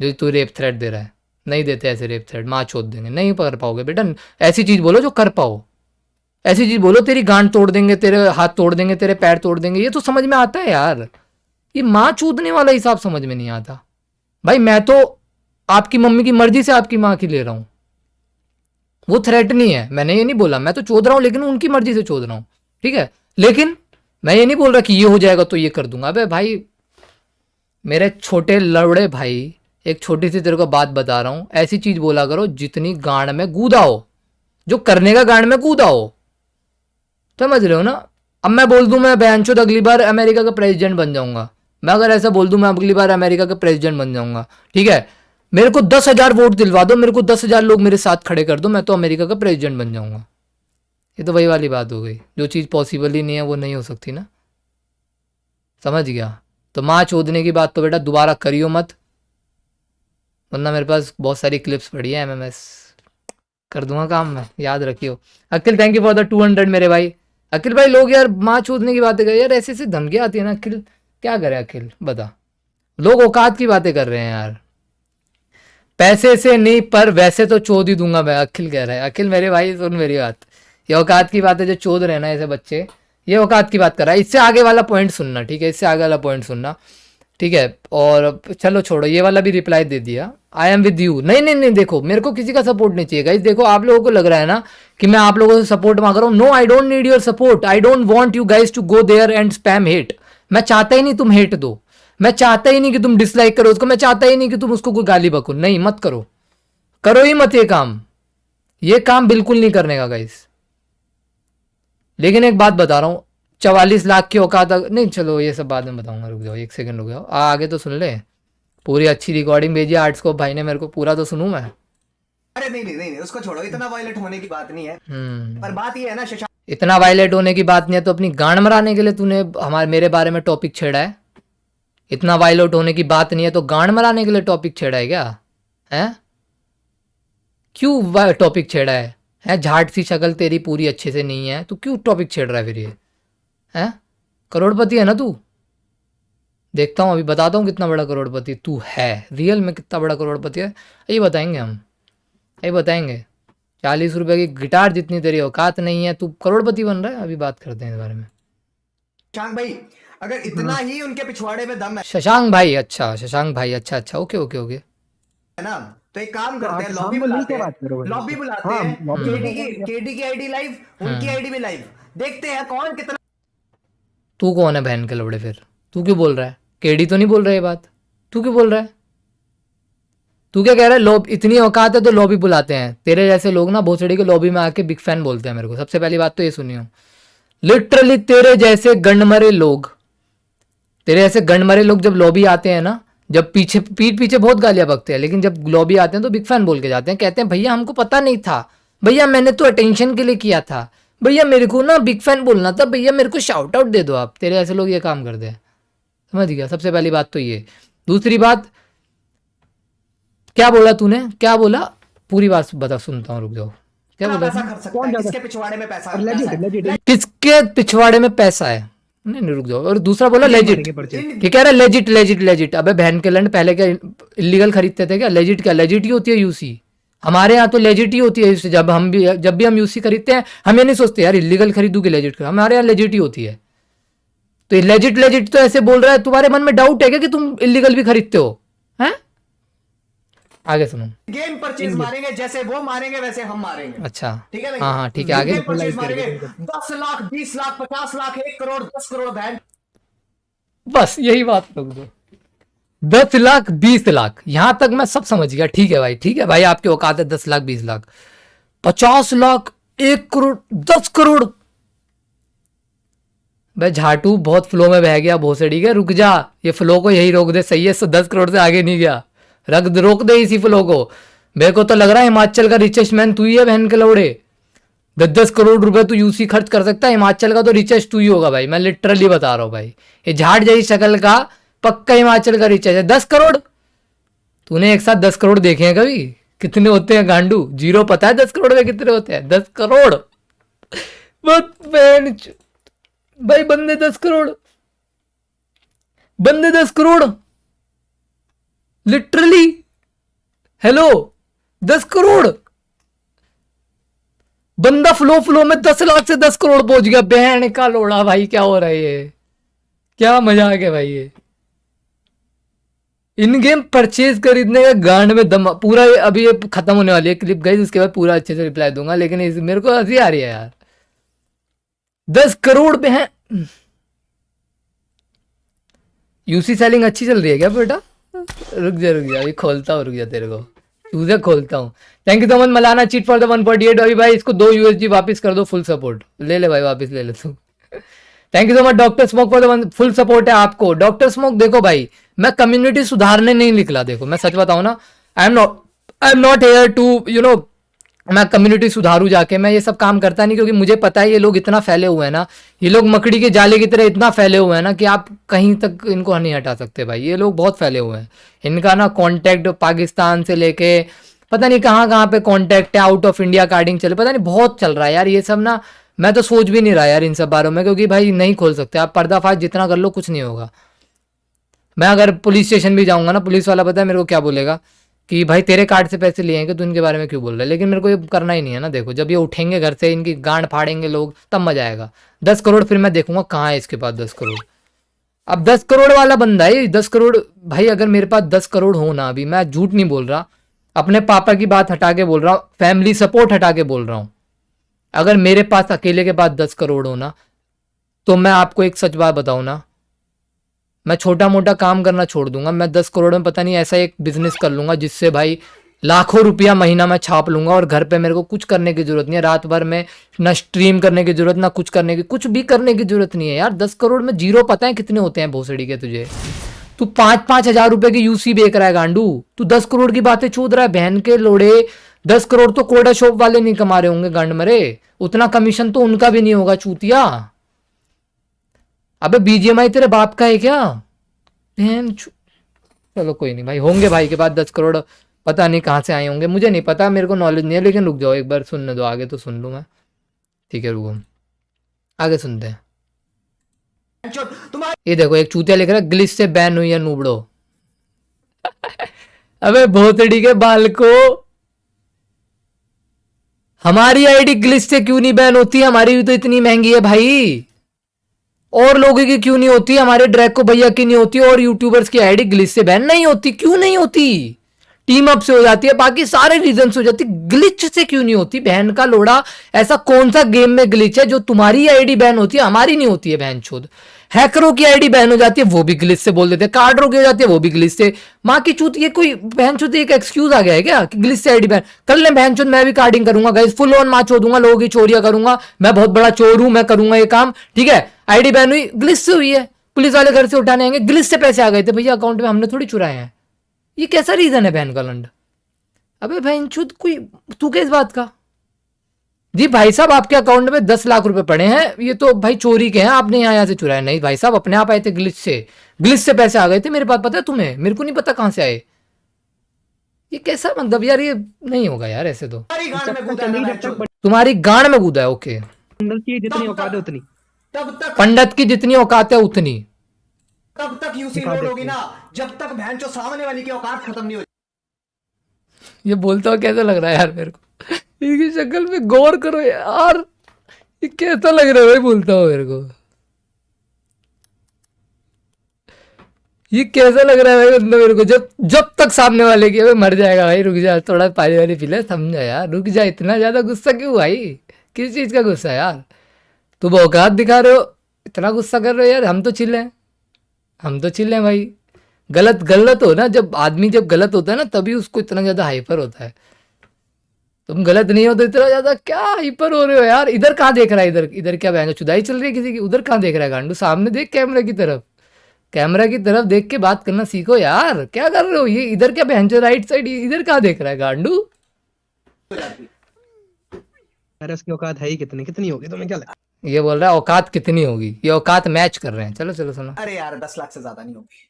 जो तू रेप थ्रेट दे रहा है, नहीं देते ऐसे रेप थ्रेट, माँ चोद देंगे, नहीं कर पाओगे बेटा। ऐसी चीज बोलो जो कर पाओ, ऐसी चीज बोलो, तेरी गांड तोड़ देंगे, तेरे हाथ तोड़ देंगे, तेरे पैर तोड़ देंगे, ये तो समझ में आता है यार। ये माँ चूदने वाला हिसाब समझ में नहीं आता भाई। मैं तो आपकी मम्मी की मर्जी से आपकी माँ की ले रहा हूं, वो थ्रेट नहीं है। मैंने ये नहीं बोला, मैं तो चोद रहा हूं लेकिन उनकी मर्जी से चोद रहा हूं, ठीक है? लेकिन मैं ये नहीं बोल रहा कि ये हो जाएगा तो ये कर दूंगा। अबे भाई मेरे छोटे लड़े भाई, एक छोटी सी तेरे को बात बता रहा हूं, ऐसी चीज बोला करो जितनी गांड में गूदा हो, जो करने का गांड में कूदा हो, समझ रहे हो ना? अब मैं बोल दूं मैं बहनचोद अगली बार अमेरिका का प्रेसिडेंट बन जाऊंगा, मैं अगर ऐसा बोल दूं मैं अगली बार अमेरिका का प्रेसिडेंट बन जाऊंगा, ठीक है? मेरे को 10,000 वोट दिलवा दो, मेरे को 10,000 लोग मेरे साथ खड़े कर दो, मैं तो अमेरिका का प्रेसिडेंट बन जाऊंगा। ये तो वही वाली बात हो गई, जो चीज़ पॉसिबल ही नहीं है वो नहीं हो सकती ना, समझ गया? तो माँ चोदने की बात तो बेटा दोबारा करियो मत, वरना मेरे पास बहुत सारी क्लिप्स पड़ी है, एमएमएस कर दूंगा काम में, याद रखियो। अखिल थैंक यू फॉर द 200 मेरे भाई। अखिल भाई लोग यार माँ चोदने की बातें कर यार, ऐसे ऐसे धमकियाँ आती है ना अखिल, क्या करे अखिल बता? लोग औकात की बातें कर रहे हैं यार, पैसे से नहीं पर वैसे तो चोद ही दूंगा मैं, अखिल कह रहा है। अखिल मेरे भाई सुन मेरी बात, ये औकात की बात है, जो चोद रहे ना ऐसे बच्चे, ये औकात की बात कर रहा है। इससे आगे वाला पॉइंट सुनना, ठीक है? इससे आगे वाला पॉइंट सुनना, ठीक है? और चलो छोड़ो, ये वाला भी रिप्लाई दे दिया, आई एम विद यू। नहीं नहीं नहीं, देखो मेरे को किसी का सपोर्ट नहीं चाहिए गाइस। देखो आप लोगों को लग रहा है ना कि मैं आप लोगों से सपोर्ट मांग रहा हूँ, no I don't need your support, I don't want you guys to go there and spam hate. मैं चाहता ही नहीं तुम हेट दो, मैं चाहता ही नहीं कि तुम डिसलाइक करो उसको, मैं चाहता ही नहीं कि तुम उसको कोई गाली बको, नहीं मत करो, करो ही मत ये काम बिल्कुल नहीं करने का गाइस। लेकिन एक बात बता रहा हूँ, 44 लाख की औकात नहीं, चलो ये सब बाद में बताऊंगा, रुक जाओ 1 सेकंड रुक जाओ, आगे तो सुन ले, पूरी अच्छी रिकॉर्डिंग भेजी आर्ट्स को भाई ने मेरे को, पूरा तो सुनूं मैं। अरे नहीं नहीं नहीं, उसको छोड़ो, इतना वायलेट होने की बात नहीं है। पर बात ये है ना शशांक, इतना वायलेट होने की बात नहीं है तो अपनी गांड मराने के लिए तूने मेरे बारे में टॉपिक छेड़ा है? इतना वायलेट होने की बात नहीं है तो गांड मराने के लिए टॉपिक छेड़ा है क्या? है क्यों टॉपिक छेड़ा है? झाट सी शक्ल तेरी पूरी अच्छे से नहीं है, तू क्यों टॉपिक छेड़ रहा है फिर ये? हैं? करोड़पति है ना तू? देखता हूँ अभी, बताता हूँ कितना बड़ा करोड़पति तू है, रियल में कितना बड़ा करोड़पति है ये बताएंगे हम, ये बताएंगे। 40 रुपए की गिटार जितनी तेरी औकात नहीं है, तू करोड़पति बन रहा है, अभी बात करते हैं इस बारे में। शशांक भाई अगर इतना ही उनके पिछवाड़े में दम शशांक भाई, अच्छा शशांक भाई, अच्छा अच्छा, ओके ओके ओके, है ना, तो एक काम करते हैं, हाँ, लॉबी मिल बुलाते के हैं, बात करो भाई। लॉबी बुलाते हाँ, हैं, लॉबी केडी की आईडी लाइव, उनकी आईडी भी लाइव, देखते हैं कौन कितना। तू कौन है बहन के लौड़े फिर? तू क्यों बोल रहा है? केडी तो नहीं बोल रहा है ये बात, तू क्यों बोल रहा है? तू क्या कह रहा है? लॉब इतनी औकात है तो लॉबी बुलाते हैं? तेरे जैसे लोग ना भोसड़ी के लॉबी में आके बिग फैन बोलते हैं मेरे को। सबसे पहली बात तो ये सुनियो, लिटरली तेरे जैसे गंडमरे लोग, तेरे ऐसे गंडमरे लोग जब लॉबी आते हैं ना, जब पीछे पीठ पीछे बहुत गालियां बकते हैं, लेकिन जब लॉबी आते हैं तो बिग फैन बोल के जाते हैं, कहते हैं भैया हमको पता नहीं था, भैया मैंने तो अटेंशन के लिए किया था, भैया मेरे को ना बिग फैन बोलना था, भैया मेरे को शाउट आउट दे दो आप। तेरे ऐसे लोग ये काम करते हैं, समझ गया। सबसे पहली बात तो ये। दूसरी बात, क्या बोला तूने, क्या बोला, पूरी बात बता, सुनता हूँ, रुक जाओ। क्या कितना बोला पैसा तूने? खर्च सकता है, किसके पिछवाड़े में पैसा लेजिट है? लेजिट किसके पिछवाड़े में पैसा है? नहीं नहीं, रुक जाओ। और दूसरा बोला लेजिट, परचेज। ये कह रहा है लेजिट लेजिट लेजिट। अबे बहन के लंड, पहले क्या इलीगल खरीदते थे क्या? लेजिट क्या, लेजिट ही होती है यूसी। हमारे यहाँ तो लेजिट ही होती है यूसी। जब भी हम यूसी खरीदते हैं, हम ये नहीं सोचते यार इलीगल खरीदू कि लेजिट खरीदूं, हमारे यहाँ लेजिट ही होती है। तो लेजिट लेजिट तो ऐसे बोल रहा है, तुम्हारे मन में डाउट है क्या कि तुम इलीगल भी खरीदते हो? हैं? आगे सुनो। गेम परचेज मारेंगे, जैसे वो मारेंगे वैसे हम मारेंगे। अच्छा, ठीक है भाई? हाँ हाँ ठीक है, आगे। गेम परचेज मारेंगे, 10 लाख 20 लाख 50 लाख 1 करोड़ 10 करोड़ बहन। बस यही बात कर दो। 10 लाख 20 लाख, यहां तक मैं सब समझ गया। ठीक है भाई, ठीक है भाई, आपके औकात है 10 लाख 20 लाख, 50 लाख 1 करोड़ 10 करोड़। भाई झाटू बहुत फ्लो में बह गया भोसड़ी के, रुक जा, ये फ्लो को यही रोक दे, सही है। 10 करोड़ से आगे नहीं गया, रोक दे इसी फ्लो को। मेरे को तो लग रहा है हिमाचल का रिचेस्ट मैन तू ही है बहन के लौड़े। 10 करोड़ रुपए तू यूसी खर्च कर सकता है, हिमाचल का तो रिचेस्ट तू ही होगा भाई, मैं लिटरली बता रहा हूँ भाई। ये झाड़ जैसी शक्ल का पक्का हिमाचल का रिचेस्ट है। 10 करोड़, तूने एक साथ 10 करोड़ देखे हैं कभी? कितने होते हैं गांडू? जीरो पता है 10 करोड़ में कितने होते हैं? 10 करोड़ भाई, बंदे 10 करोड़, बंदे 10 करोड़, लिटरली। हेलो, 10 करोड़ बंदा फ्लो में 10 लाख से 10 करोड़ पहुंच गया। बहन का लोड़ा भाई, क्या हो रहा है ये? क्या मजाक है भाई ये? इन गेम परचेज खरीदने का गांड में दम पूरा। अभी ये खत्म होने वाली है क्लिप गाइस, उसके बाद पूरा अच्छे से रिप्लाई दूंगा, लेकिन मेरे को हंसी आ रही है यार। 10 करोड़ पे है। यूसी सेलिंग अच्छी चल रही है क्या बेटा? रुक जा ये खोलता हूँ, रुक जा, तेरे को चूजे खोलता हूँ। Thank you so much Malana cheat for the 148। अभी भाई इसको 2 यूएसडी वापस कर दो, फुल सपोर्ट ले ले भाई, वापस ले ले तू। Thank you so much doctor smoke for the full support है आपको। डॉक्टर स्मोक देखो भाई, मैं कम्युनिटी सुधारने नहीं निकला, देखो मैं सच बताऊं ना, I am not here to मैं कम्युनिटी सुधारू जाके, मैं ये सब काम करता नहीं, क्योंकि मुझे पता है ये लोग इतना फैले हुए हैं ना, ये लोग मकड़ी के जाले की तरह इतना फैले हुए हैं ना कि आप कहीं तक इनको नहीं हटा सकते भाई। ये लोग बहुत फैले हुए हैं, इनका ना कॉन्टैक्ट पाकिस्तान से लेके पता नहीं कहाँ कहाँ पे कॉन्टैक्ट है, आउट ऑफ इंडिया कार्डिंग चले, पता नहीं बहुत चल रहा है यार ये सब ना। मैं तो सोच भी नहीं रहा यार इन सब बारों में, क्योंकि भाई नहीं खोल सकते आप, पर्दाफाश जितना कर लो कुछ नहीं होगा। मैं अगर पुलिस स्टेशन भी जाऊंगा ना, पुलिस वाला पता है मेरे को क्या बोलेगा कि भाई तेरे कार्ड से पैसे लिए हैं कि तू इनके बारे में क्यों बोल रहा है? लेकिन मेरे को ये करना ही नहीं है ना। देखो जब ये उठेंगे घर से, इनकी गांड फाड़ेंगे लोग, तब मजा आएगा। 10 करोड़ फिर मैं देखूंगा कहाँ है इसके पास 10 करोड़। अब 10 करोड़ वाला बंदा है 10 करोड़ भाई। अगर मेरे पास 10 करोड़ हो ना, अभी मैं झूठ नहीं बोल रहा, अपने पापा की बात हटा के बोल रहा हूँ, फैमिली सपोर्ट हटा के बोल रहा हूँ, अगर मेरे पास अकेले के पास 10 करोड़ हो ना, तो मैं आपको एक सच बात बताऊं ना, मैं छोटा मोटा काम करना छोड़ दूंगा। मैं 10 करोड़ में पता नहीं ऐसा एक बिजनेस कर लूंगा जिससे भाई लाखों रुपया महीना मैं छाप लूंगा, और घर पे मेरे को कुछ करने की जरूरत नहीं है। रात भर में ना स्ट्रीम करने की जरूरत, ना कुछ करने की, कुछ भी करने की जरूरत नहीं है यार। 10 करोड़ में जीरो पता है कितने होते हैं भोसड़ी के तुझे? तू 5-5 हजार रुपए की यूसी बेच रहा है गांडू, तू 10 करोड़ की बातें चूद रहा है बहन के लोड़े। 10 करोड़ तो कोडा शॉप वाले नहीं कमा रहे होंगे गांड मरे, उतना कमीशन तो उनका भी नहीं होगा चूतिया। अबे बीजीएमआई तेरे बाप का है क्या? चलो कोई नहीं भाई, होंगे भाई के पास 10 करोड़, पता नहीं कहाँ से आए होंगे, मुझे नहीं पता, मेरे को नॉलेज नहीं है। लेकिन रुक जाओ एक बार सुनने दो, आगे तो सुन लूँ मैं। ठीक है रुको, आगे सुनते हैं। ये देखो एक चूतिया लिख रहा है ग्लिच से बैन हुई है नूबड़ो। अबे भोतड़ी के बाल को, हमारी आईडी ग्लिच से क्यों नहीं बैन होती? हमारी भी तो इतनी महंगी है भाई, और लोगों की क्यों नहीं होती? हमारे ड्रैको भैया की नहीं होती, और यूट्यूबर्स की आईडी ग्लिच से बैन नहीं होती, क्यों नहीं होती? टीम अप से हो जाती है, बाकी सारे रीजन से हो जाती, ग्लिच से क्यों नहीं होती? बहन का लोड़ा, ऐसा कौन सा गेम में ग्लिच है जो तुम्हारी आईडी बैन होती है, हमारी नहीं होती है? बहन चोद, हैकरों की आईडी बैन हो जाती है, वो भी ग्लिच से बोल देते हैं, कार्डरों की हो जाती है, वो भी ग्लिच से। माँ की चूत, ये कोई बहन चोद एक एक्सक्यूज आ गया है क्या कि ग्लिच से आईडी बैन कर ले? बहन चोद मैं भी कार्डिंग करूंगा गाइस, फुल ऑन माँ चोदूंगा, लोगों की चोरियां करूंगा, मैं बहुत बड़ा चोर हूं, मैं करूंगा ये काम, ठीक है? आईडी बैन हुई, ग्लिच से हुई है, पुलिस वाले घर से उठाने आएंगे, गिलिस से पैसे आ गए थे भैया अकाउंट में, हमने थोड़ी चुराए हैं। ये कैसा रीजन है बहन का लंड? अबे बहन चुद कोई, तू किस बात का? जी भाई साहब आपके अकाउंट में 10 लाख रुपए पड़े हैं, ये तो भाई चोरी के हैं, आपने यहाँ से चुराए? नहीं भाई साहब अपने आप आए थे गिलिच से पैसे आ गए थे मेरे पास, पता है तुम्हें? मेरे को नहीं पता कहाँ से आए। ये कैसा मतलब यार, ये नहीं होगा यार ऐसे तो। तुम्हारी गांड में जब कूदा तक है ना नहीं, जब बहनचोद। तक तुम्हारी गांड में कूदा है, ओके। बंडल की जितनी औकात है उतनी। पंडित की जितनी औकात है उतनी। तब तक यूसी दिखा लोड देते होगी ना जब तक बहनचोद सामने वाली की औकात खत्म नहीं हो ये बोलता हुआ कैसा लग रहा है यार मेरे को? इनकी शक्ल पे गौर करो यार, ये कैसा लग रहा है भाई बोलता हुआ मेरे को? ये कैसा लग रहा है भाई मतलब मेरे को? जब तक सामने वाले की, अबे मर जाएगा भाई, रुक जा थोड़ा पानी वानी पी ले, समझा यार, रुक जा, इतना ज्यादा गुस्सा क्यों भाई? किस चीज का गुस्सा यार? तुम औकात दिखा रहे हो, इतना गुस्सा कर रहे हो यार? हम तो चिल हैं, हम तो चिल हैं भाई। गलत हो ना, जब आदमी जब गलत होता है ना तभी उसको इतना ज्यादा हाइपर होता है। तुम गलत नहीं हो तो इतना ज्यादा क्या हाइपर हो रहे हो यार? इधर कहाँ देख रहा है? इधर क्या बहन चुदाई चल रही है किसी की? उधर कहाँ देख रहा है गांडू? सामने देख कैमरा की तरफ, कैमरा की तरफ देख के बात करना सीखो यार। क्या कर रहे हो? ये इधर क्या बहन चो राइट साइड, इधर कहाँ देख रहा है गांडू? जाती। अरे उसकी औकात है ही कितनी, कितनी होगी तुम्हें क्या लगता ये बोल रहा है औकात कितनी होगी, ये औकात मैच कर रहे हैं। चलो चलो सुनो, अरे यार 10 लाख से ज्यादा नहीं होगी।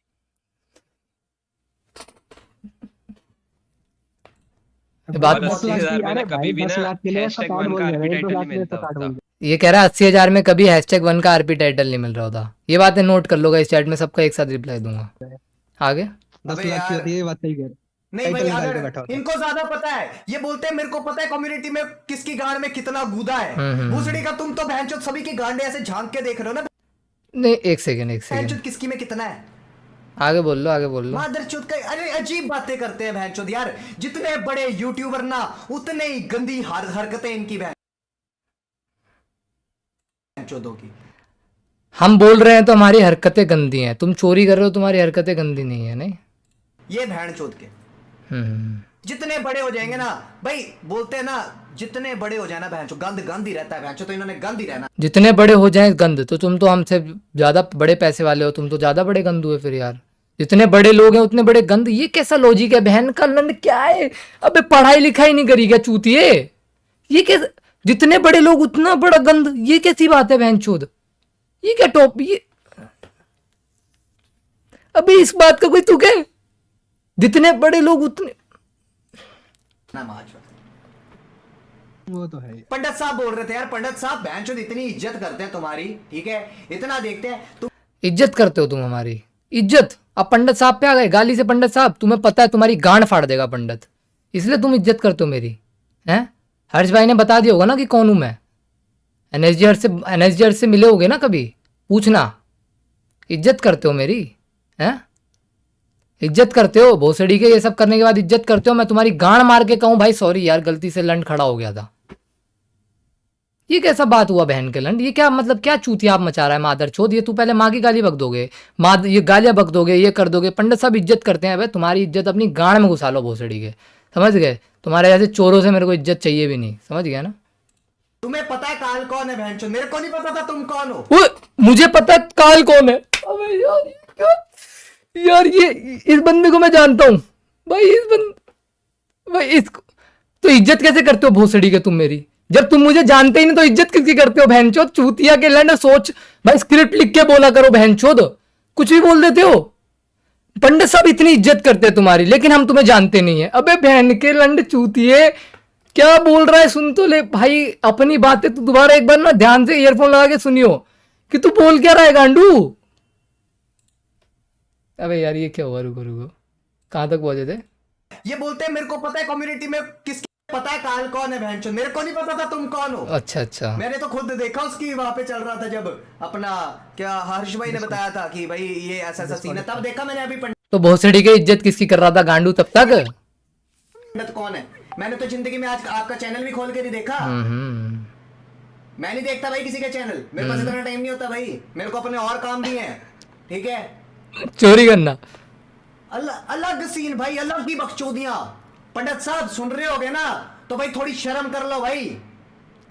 है? बात- 80,000 मैंने कभी भी 10 ना लाख के लिए हैशटैग सताट 1 बोल का रहे आरपी हैं, 1 टाइटल लाख नहीं के लिए मिलता सताट होता। बोल रहे ये कह रहा है 80,000 में कभी #1 का आरपी टाइटल नहीं मिल रहा होता। ये बातें नोट कर लोगा, इस चैट में सबका एक साथ रिप्लाई दूंगा। आगे हैं। 10 अबे लाख की यार। होती है, ये बात सही कह रहे हो। नहीं भाई, टाइटल निकाल के अगर बैठा होता है। इनको ज्यादा पता है, ये बोलते हैं मेरे को पता है कम्युनिटी में किसकी गांड में कितना गूदा है। भूसड़ी का तुम तो बहनचोद सभी की गांडे ऐसे झांक के देख रहे हो ना, नहीं एक सेकेंड बहनचोद किसकी में कितना है। आगे बोल लो, आगे बोल लो। मादरचोद का, अरे अजीब बातें करते हैं बहनचोद यार। जितने बड़े यूट्यूबर ना उतने ही गंदी हरकतें इनकी बहनचोदों की। हम बोल रहे हैं तो हमारी हरकतें गंदी हैं, तुम चोरी कर रहे हो, तुम्हारी हरकतें गंदी नहीं है। नहीं ये बहनचोद के हम्म, जितने बड़े हो जाएंगे ना भाई, बोलते हैं ना जितने बड़े हो जाए ना बहनचोद, गंद गंद ही रहता है बहनचोद, तो इन्होंने गंद ही रहना। जितने बड़े हो जाएं गंद, तो तुम तो हमसे ज्यादा बड़े पैसे वाले हो, तुम तो ज्यादा बड़े गंद हुए फिर यार। जितने बड़े लोग हैं उतने बड़े गंद, ये कैसा लॉजिक है? बहन का लंड क्या है? अबे पढ़ाई लिखाई नहीं करी क्या चूतिए? ये कैसे जितने बड़े लोग उतना बड़ा गंद, ये कैसी बात है बहन चोद? ये क्या टॉप ये? अबे इस बात का कोई तू क्या? जितने बड़े लोग उतने, ना माच वो तो है ही। पंडित साहब बोल रहे थे यार, पंडित साहब बहनचोद इतनी इज्जत करते हैं तुम्हारी, ठीक है, इतना देखते हैं तुम। इज्जत करते हो तुम हमारी? इज्जत अब पंडित साहब पे आ गए गाली से? पंडित साहब तुम्हें पता है तुम्हारी गांड फाड़ देगा पंडित, इसलिए तुम इज्जत करते हो मेरी? हैं? हर्ष भाई ने बता दिया होगा ना कि कौन हूं मैं। एनएसजीआर से मिले होगे ना कभी, पूछना। इज्जत करते हो मेरी? हैं? इज्जत करते हो भोसड़ी के? ये सब करने के बाद इज्जत करते हो? मैं तुम्हारी गांड मार के कहूं भाई सॉरी यार गलती से लंड खड़ा हो गया था? ये कैसा बात हुआ बहन के लंड? ये क्या मतलब, क्या चूतिया आप मचा रहा है मादर चोद? ये तू पहले माँ की गाली बक दोगे, ये गालियां बक दोगे, ये कर दोगे। पंडित साहब इज्जत करते हैं भाई, तुम्हारी इज्जत अपनी गांड में घुसा लो भोसड़ी के, समझ गए? तुम्हारे जैसे चोरों से मेरे को इज्जत चाहिए भी नहीं, समझ गया ना? तुम्हें पता है काल कौन है बहनचोद? मेरे को नहीं पता था तुम कौन हो। मुझे पता है काल कौन है। अबे यार ये क्या? यार ये इस बंदे को मैं जानता हूँ भाई, भाई इसको तो इज्जत कैसे करते हो भोसड़ी के तुम मेरी? जब तुम मुझे जानते ही नहीं तो इज्जत किसकी करते हो बहनचोद? चूतिया के लंड सोच भाई, स्क्रिप्ट लिख के बोला करो बहनचोद, कुछ भी बोल देते हो। पंडित साहब इतनी इज्जत करते हैं तुम्हारी, लेकिन हम तुम्हें जानते नहीं है। अबे बहन के लंड चूतिए, क्या बोल रहा है? सुन तो ले भाई अपनी बातें, तो दोबारा एक बार ना ध्यान से ईयरफोन लगा के सुनियो कि तू बोल क्या रहा है गांडू। अबे यार ये क्या हुआ? रुको रुको, कहां तक पहुंचे थे? ये बोलते हैं मेरे को पता है कम्युनिटी में किसके पता है काल कौन है बहनचोद, मेरे को नहीं पता था तुम कौन हो। अच्छा अच्छा, मैंने तो खुद देखा उसकी वहां पे चल रहा था, जब अपना क्या हर्ष भाई ने बताया था कि भाई ये ऐसा ऐसा सीन है, तब देखा मैंने। अभी तो भोसड़ी की इज्जत किसकी कर रहा था गांडू तब तक? पंडित कौन है? मैंने तो जिंदगी में आज आपका चैनल भी खोल के नहीं देखा। मैं नहीं देखता भाई किसी का चैनल, मेरे पास इतना टाइम नहीं होता भाई, मेरे को अपने और काम भी हैं, ठीक है। चोरी करना अलग सीन भाई, अलग की बकचोदियां। पंडित साहब सुन रहे होगे ना, तो भाई थोड़ी शर्म कर लो भाई,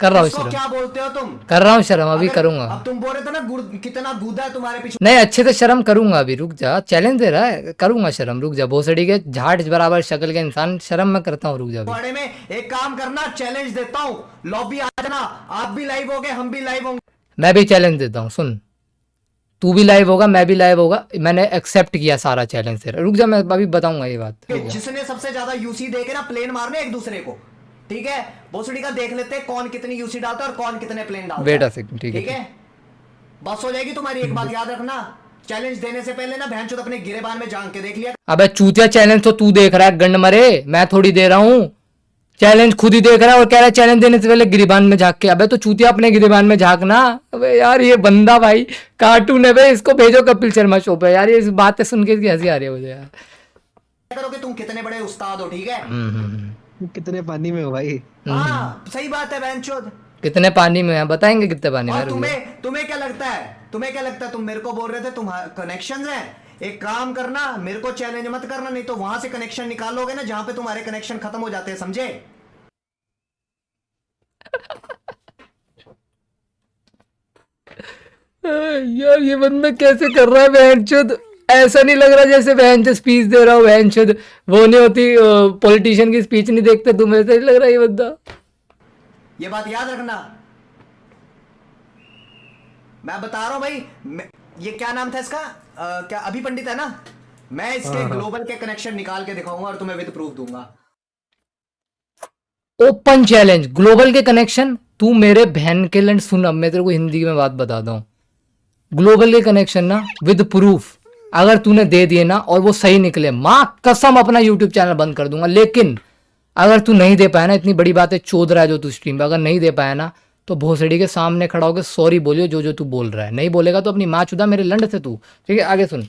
कर रहा हूँ इसको शर्म, क्या बोलते हो तुम? कर रहा हूँ शर्म, अभी करूंगा। अब तुम बोल रहे थे ना कितना गूदा है तुम्हारे पीछे नहीं अच्छे से शर्म करूंगा, अभी रुक जा, चैलेंज दे रहा है, करूंगा शर्म, रुक जा। भोसड़ी के झाट बराबर शक्ल के इंसान, शर्म मैं करता हूँ, रुक जा अभी। पड़े में। एक काम करना, चैलेंज देता हूँ, लॉबी आ जाना, आप भी लाइव होगे, हम भी लाइव होंगे। मैं भी चैलेंज देता हूँ, सुन, तू भी लाइव होगा, मैं भी लाइव होगा, मैंने एक्सेप्ट किया सारा चैलेंज तेरा, रुक जा, मैं अभी बताऊंगा ये बात, रुक जा। जिसने सबसे ज्यादा यूसी देके ना प्लेन मारने एक दूसरे को, ठीक है? भोसड़ी का देख लेते हैं कौन कितनी यूसी डालता है और कौन कितने प्लेन डालता है। वेट अ सेकंड, ठीक ठीक है। है, बस हो जाएगी तुम्हारी। एक बात याद रखना, चैलेंज देने से पहले ना बहनचोद अपने गिरेबान में झांक के देख लिया। अबे चूतिया, चैलेंज तो तू देख रहा है, गंड मरे, मैं थोड़ी दे रहा हूँ चैलेंज, खुद ही देख रहा है और कह रहा है चैलेंज देने से पहले गिरेबान में झांक के। अबे तो चूतिया अपने गिरेबान में झांकना। अबे यार ये बंदा भाई कार्टून है भाई, इसको भेजो कपिल शर्मा शो पे यार, ये इस बातें सुन के इसकी हंसी आ रही है मुझे यार। करो कि तुम कितने बड़े उस्ताद हो, ठीक है? कितने पानी में हो भाई? हाँ सही बात है बहनचोद। कितने पानी में है, बताएंगे कितने पानी में है, और रुक जा। तुम्हें क्या लगता है, तुम्हें क्या लगता है? तुम मेरे को बोल रहे थे तुम कनेक्शन है, एक काम करना, मेरे को चैलेंज मत करना, नहीं तो वहां से कनेक्शन निकालोगे ना जहां पे तुम्हारे कनेक्शन खत्म हो जाते हैं, समझे? यार ये बंदा कैसे कर रहा है बहनचोद, ऐसा नहीं लग रहा जैसे बहनचोद स्पीच दे रहा हो, बहनचोद वो नहीं होती पॉलिटिशियन की स्पीच नहीं देखते तुम, ऐसा नहीं लग रहा ये बंदा। ये बात याद रखना, मैं बता रहा हूं भाई। ये क्या नाम था इसका? क्या अभी पंडित है ना? मैं इसके ग्लोबल के कनेक्शन निकाल के दिखाऊंगा और तुम्हें विद प्रूफ दूंगा। ओपन चैलेंज, ग्लोबल के कनेक्शन, तू मेरे बहन के लंड सुन, अब मैं तेरे को हिंदी में बात बताता हूँ। ग्लोबल के कनेक्शन ना विद प्रूफ अगर तूने दे दिए ना और वो सही निकले, माँ कसम अपना यूट्यूब चैनल बंद कर दूंगा। लेकिन अगर तू नहीं दे पाया ना, इतनी बड़ी बात है, चोद रहा है जो तू स्ट्रीम पे, अगर नहीं दे पाया ना तो भोसड़ी के सामने खड़ा होकर सॉरी बोलियो जो जो तू बोल रहा है। नहीं बोलेगा तो अपनी माँ चुदा मेरे लंड से तू, ठीक है? आगे सुन।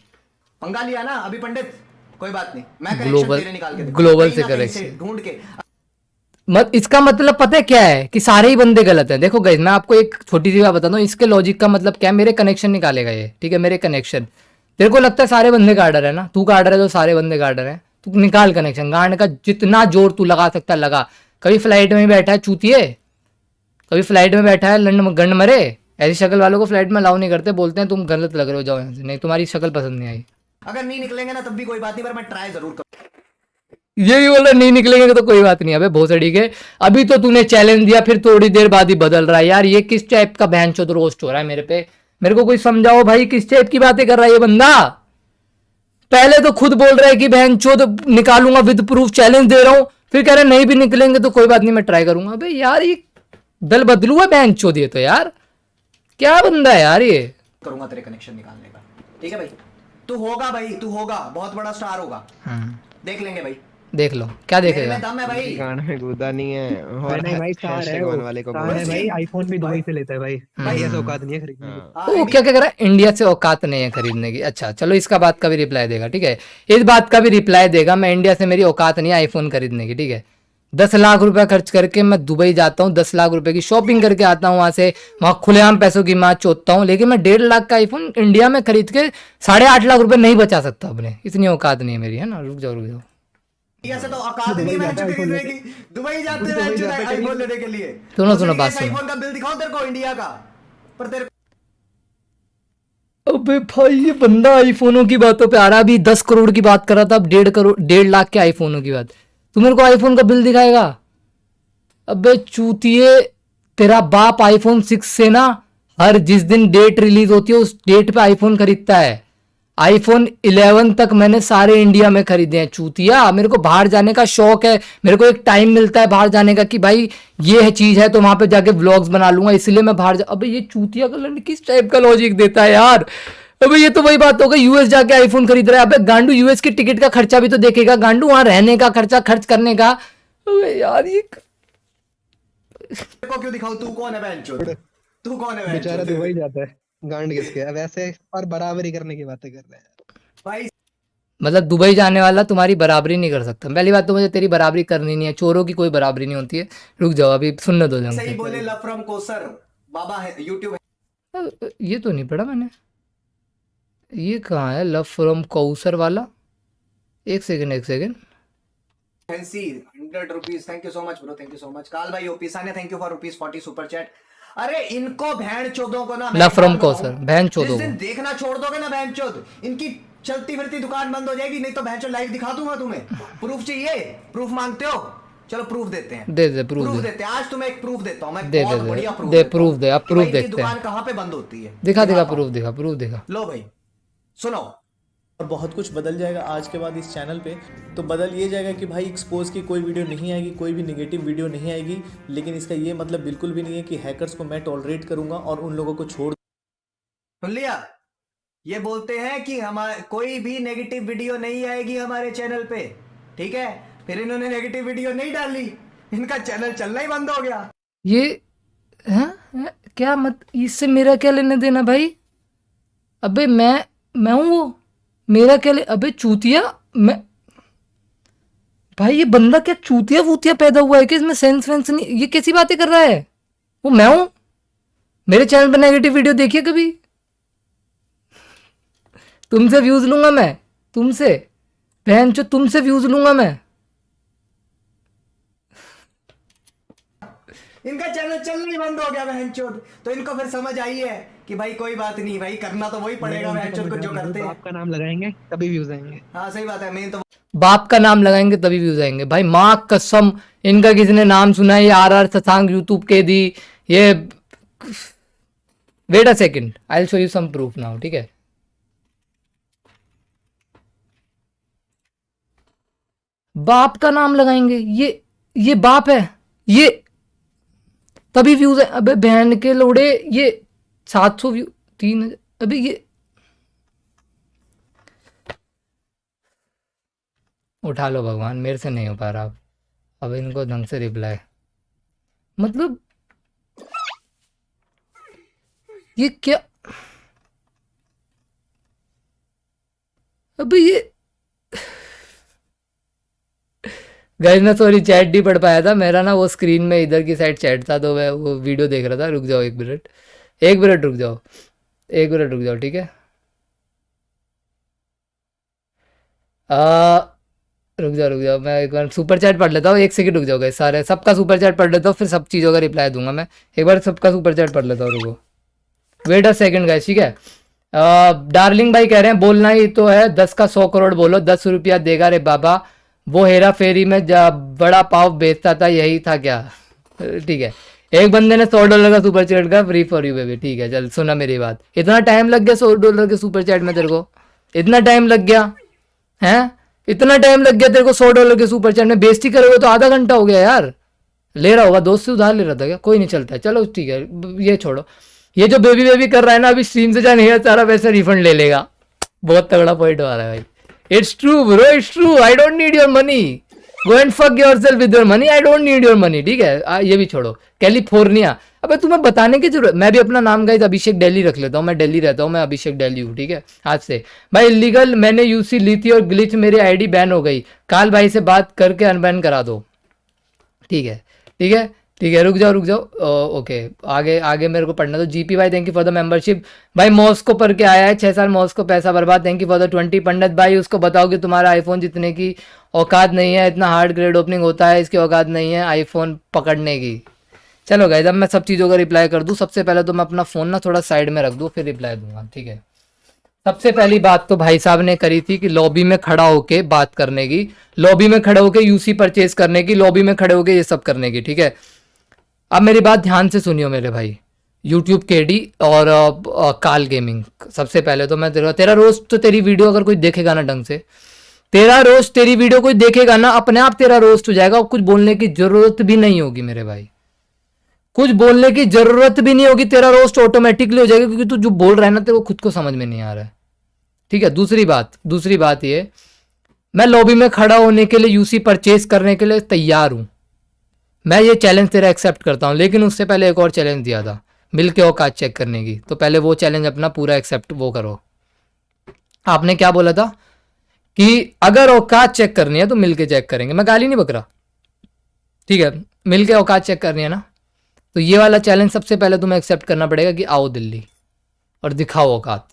पंगा लिया ना अभी पंडित, कोई बात नहीं, मैं कनेक्शन ग्लोबल, तेरे निकाल के दिखाऊंगा, ग्लोबल कहीं से ना कहीं कनेक्शन ढूंढ के। इसका मतलब पता है क्या है कि सारे ही बंदे गलत हैं। देखो गाइस, मैं आपको एक छोटी सी बात बताता हूँ, इसके लॉजिक का मतलब क्या है। मेरे कनेक्शन निकालेगा ये, ठीक है? मेरे कनेक्शन, तेरे को लगता है सारे बंदे गार्डर है ना, तू गार्डर है तो सारे बंदे गार्डर हैं, तू निकाल कनेक्शन, गांड का जितना जोर तू लगा सकता है लगा। कभी फ्लाइट में बैठा है चूतिए, कभी फ्लाइट में बैठा है लंड गंड मरे, ऐसी शक्ल वालों को फ्लाइट में अलाउ नहीं करते, बोलते हैं तुम गलत लग रहे हो, जाओ यहाँ से, नहीं तुम्हारी शक्ल पसंद नहीं आई। अगर नहीं निकलेंगे ना तब भी कोई बात नहीं, पर मैं ट्राई जरूर करूंगा। ये भी बोल रहा नहीं निकलेंगे तो कोई बात नहीं। अबे भोसड़ी के, अभी तो तूने चैलेंज दिया फिर थोड़ी देर बाद ही बदल रहा है यार, ये किस टाइप का बहनचोद रोस्ट हो रहा है मेरे पे? मेरे को कोई समझाओ भाई, किस टाइप की बातें कर रहा है ये बंदा? पहले तो खुद बोल रहा है कि बहनचोद निकालूंगा विद प्रूफ, चैलेंज दे रहा हूं, फिर कह रहे नहीं भी निकलेंगे तो कोई बात नहीं मैं ट्राई करूंगा। अबे यार ये दल बदलू है बहनचोद, ये तो यार क्या बंदा है यार ये। करूंगा तेरे कनेक्शन निकालने का, ठीक है भाई? तू होगा भाई, तू होगा, बहुत बड़ा स्टार होगा, देख लेंगे भाई। देख लो क्या मेरे देखेगा। में दम है भाई। गांड में गूदा नहीं है, और नहीं भाई, स्टार है हैशटैग वो, वन वाले को स्टार है बोल। भाई, आईफोन भी दुबई से लेता है भाई, भाई ऐसा औकात नहीं है खरीदने की। हाँ, वो क्या क्या कर रहा है, इंडिया से औकात नहीं है खरीदने की। अच्छा चलो, इसका बात का भी रिप्लाई देगा, ठीक है? इस बात का भी रिप्लाई देगा, मैं इंडिया से मेरी औकात नहीं है आईफोन खरीदने की, ठीक है? 10 लाख रुपया खर्च करके मैं दुबई जाता हूँ, 10 लाख रुपए की शॉपिंग करके आता हूँ, वहां से वहां खुलेआम पैसों की माँ चोतता हूँ, लेकिन मैं 1.5 लाख का आईफोन इंडिया में खरीद के 8.5 लाख रुपए नहीं बचा सकता अपने, इतनी औकात नहीं है मेरी, है ना? रुक जाओ रुक जाओ। इंडिया से तो औकात नहीं है मैच खरीदने की, दुबई जाते हैं आईफोन लेने के लिए। सुनो बात सुनो। आईफोन का बिल दिखाओ तेरे को इंडिया का, पर तेरे अबे भाई ये बंदा आईफोनों की बातों पे आ रहा है, अभी 10 करोड़ की बात कर रहा था, अब 1.5 लाख के आईफोनों की बात। तू मेरे को आईफोन का बिल दिखाएगा? अबे चूतिए, तेरा बाप आईफोन 6 से ना हर जिस दिन डेट रिलीज होती है उस डेट पे आईफोन खरीदता है। आईफोन 11 तक मैंने सारे इंडिया में खरीदे हैं चूतिया। मेरे को बाहर जाने का शौक है, मेरे को एक टाइम मिलता है बाहर जाने का कि भाई ये है चीज है तो वहां पे जाके व्लॉग्स बना लूंगा, इसलिए मैं बाहर अबे ये चूतिया का लंड किस टाइप का लॉजिक देता है यार? अबे ये तो वही बात हो गई, यूएस जाके आईफोन खरीद रहा है। अबे गांडू, यूएस की टिकट का खर्चा भी तो देखेगा गांडू, वहां रहने का खर्चा खर्च करने का। अबे यार ये को क्यों दिखाऊं? तू कौन है बहनचोद? तू कौन है बेचारा बहनचोद? दुबई जाता है, गांड किसके? अब ऐसे और बराबरी करने की बातें कर रहे हैं भाई मतलब दुबई जाने वाला तुम्हारी बराबरी नहीं कर सकता। पहली बात तो मुझे तेरी बराबरी करनी नहीं है, चोरों की कोई बराबरी नहीं होती है। रुक जाओ अभी सुनने दो सही जंग। बोले, लव फ्रॉम कोसर बाबा है यूट्यूब ये तो नहीं पढ़ा मैंने, ये कहाँ है लव फ्रॉम कौसर वाला? एक second fancy 100 rupees, thank you so much bro, thank you so much. काल भाई OP Sania, thank you for ₹40 super chat. अरे इनको बहन चोदों को ना, मैं ना एक फ्रॉम बात को बताऊं, सर, बहन जिस चोदो दिन को। देखना छोड़ दोगे ना बहन चोद, इनकी चलती फिरती दुकान बंद हो जाएगी, नहीं तो बहन चोद लाइव दिखा दूंगा तुम्हें। प्रूफ चाहिए? प्रूफ मांगते हो? चलो प्रूफ देते हैं, दे दे प्रूफ प्रूफ दे देते हैं। आज तुम्हें एक प्रूफ देता हूं मैं, दे बहुत दे बढ़िया प्रूफ दे देता प्रूफ हूं दे, अब कि प्रूफ भाई इनकी देखते हैं। दुकान कहां पे बंद होती है। दिखा दिखा दिखाता हूं। प्रूफ दिखा, प्रूफ दिखा। लो भाई सुनो। और बहुत कुछ बदल जाएगा आज के बाद इस चैनल पे। तो बदल ये जाएगा कि भाई एक्सपोज की कोई वीडियो नहीं आएगी, कोई भी नेगेटिव वीडियो नहीं आएगी, लेकिन इसका ये मतलब बिल्कुल भी नहीं है कि हैकर्स को मैं टॉलरेट करूंगा और उन लोगों को छोड़। सुन लिया? ये बोलते हैं कि हमारे कोई भी नेगेटिव वीडियो नहीं आएगी हमारे चैनल पे, ठीक है? फिर इन्होंने नेगेटिव वीडियो नहीं डाली, इनका चैनल चलना ही बंद हो गया। ये हैं? क्या मत, इससे मेरा क्या लेने देना भाई? अबे मैं हूं वो, मेरा क्या अबे चूतिया, मैं भाई ये बंदा क्या चूतिया वूतिया पैदा हुआ है कि इसमें सेंस वेंस नहीं, ये कैसी बातें कर रहा है? वो मैं हूं? मेरे चैनल पर नेगेटिव वीडियो देखिए कभी? तुमसे व्यूज लूंगा मैं, तुमसे बहन चो, तुमसे व्यूज लूंगा मैं। इनका चैनल चलना ही बंद हो गया बहनचोद। तो इनको फिर समझ आई है कि भाई कोई बात नहीं, भाई करना तो वही पड़ेगा बहनचोद को जो करते हैं। आपका नाम लगाएंगे तभी व्यूज आएंगे। हाँ सही बात है, मेन तो बाप का नाम लगाएंगे तभी व्यूज आएंगे भाई। माँ कसम, इनका किसी ने नाम सुना है? ये RR शशांक यूट्यूब के दी ये। Wait a second, I will show you some proof now, ठीक है? बाप का नाम लगाएंगे, ये बाप है, ये तभी व्यूज है। अबे बहन के लोड़े, ये 700 व्यू, 3000। अबे ये उठा लो भगवान, मेरे से नहीं हो पा रहा अब इनको ढंग से रिप्लाई। मतलब ये क्या? अबे ये गाइस मैं सॉरी चैट नहीं पढ़ पाया था, मेरा ना वो स्क्रीन में इधर की साइड चैट था, तो मैं वो वीडियो देख रहा था। रुक जाओ 1 मिनट, 1 मिनट रुक जाओ, 1 मिनट रुक जाओ, ठीक है? रुक जाओ, मैं एक बार सुपर चैट पढ़ लेता हूँ। 1 सेकंड रुक जाओ गाइस, सारे सबका सुपर चैट पढ़ लेता हूँ, फिर सब चीज़ों का रिप्लाई दूंगा मैं। एक बार सबका सुपर चैट पढ़ लेता हूँ, रुको, वेट अ सेकंड गाइस, ठीक है? डार्लिंग भाई कह रहे हैं बोलना ही तो है, 10 का 100 करोड़ बोलो, 10 रुपया देगा रे बाबा, वो हेरा फेरी में बड़ा पाव बेचता था, यही था क्या? ठीक है, एक बंदे ने $100 का सुपर चैट का, फ्री फॉर यू बेबी, ठीक है? चल सुना मेरी बात। इतना टाइम लग गया $100 के सुपर चैट में तेरे को? इतना टाइम लग गया हैं? इतना टाइम लग गया तेरे को $100 के सुपर चैट में? बेइज्जती करोगे तो आधा घंटा हो गया यार। ले रहा होगा, दोस्त से उधार ले रहा था क्या? कोई नहीं, चलता है, चलो ठीक है, ये छोड़ो। ये जो बेबी कर रहा है ना, अभी स्ट्रीम से जाने है सारा पैसा रिफंड ले लेगा। बहुत तगड़ा पॉइंट आ रहा है भाई। It's true bro, it's true, I don't need your money, go and fuck yourself with your money, I don't need your money, ठीक है? ये भी छोड़ो। कैलिफोर्निया, अबे तुम्हें बताने की जरूरत, मैं भी अपना नाम गाइस अभिषेक दिल्ली रख लेता हूँ, मैं दिल्ली रहता हूँ, मैं अभिषेक दिल्ली हूँ, ठीक है? आज से भाई इलीगल मैंने यूसी ली थी और ग्लिच मेरी आईडी बैन हो गई, काल भाई से बात करके अनबैन करा दो, ठीक है? ठीक है, ठीक है, रुक जाओ। ओके, आगे मेरे को पढ़ना। तो जीपी भाई thank you for the membership. भाई मॉस्को पर के आया है, 6 साल मॉस्को, पैसा बर्बाद, थैंक यू फॉर द 20। पंडित भाई उसको बताओ कि तुम्हारा आईफोन जितने की औकात नहीं है, इतना हार्ड ग्रेड ओपनिंग होता है, इसकी औकात नहीं है आईफोन पकड़ने की। चलो गाइस, अब मैं सब चीज़ों का रिप्लाई कर दूँ। सबसे पहले तो मैं अपना फ़ोन ना थोड़ा साइड में रख दूँ, फिर रिप्लाई दूंगा, ठीक है? सबसे पहली बात तो भाई साहब ने करी थी कि लॉबी में खड़ा होके बात करने की, लॉबी में खड़े होके यूसी परचेज करने की, लॉबी में खड़े होके ये सब करने की, ठीक है? अब मेरी बात ध्यान से सुनियो मेरे भाई, यूट्यूब केडी और काल गेमिंग। सबसे पहले तो मैं तेरा रोस्ट, तो तेरी वीडियो अगर कोई देखेगा ना ढंग से, तेरा रोस्ट, तेरी वीडियो कोई देखेगा ना, अपने आप तेरा रोस्ट हो जाएगा और कुछ बोलने की जरूरत भी नहीं होगी मेरे भाई, कुछ बोलने की जरूरत भी नहीं होगी, तेरा रोस्ट ऑटोमेटिकली हो जाएगा, क्योंकि तू जो बोल रहा है ना तेरे को खुद को समझ में नहीं आ रहा है, ठीक है? दूसरी बात ये, मैं लॉबी में खड़ा होने के लिए, यूसी परचेज करने के लिए तैयार हूं। मैं ये चैलेंज तेरा एक्सेप्ट करता हूं, लेकिन उससे पहले एक और चैलेंज दिया था मिल के औकात चेक करने की, तो पहले वो चैलेंज अपना पूरा एक्सेप्ट वो करो। आपने क्या बोला था कि अगर औकात चेक करनी है तो मिल के चेक करेंगे, मैं गाली नहीं बक रहा, ठीक है? मिल के औकात चेक करनी है ना, तो ये वाला चैलेंज सबसे पहले तुम्हें एक्सेप्ट करना पड़ेगा कि आओ दिल्ली और दिखाओ औकात।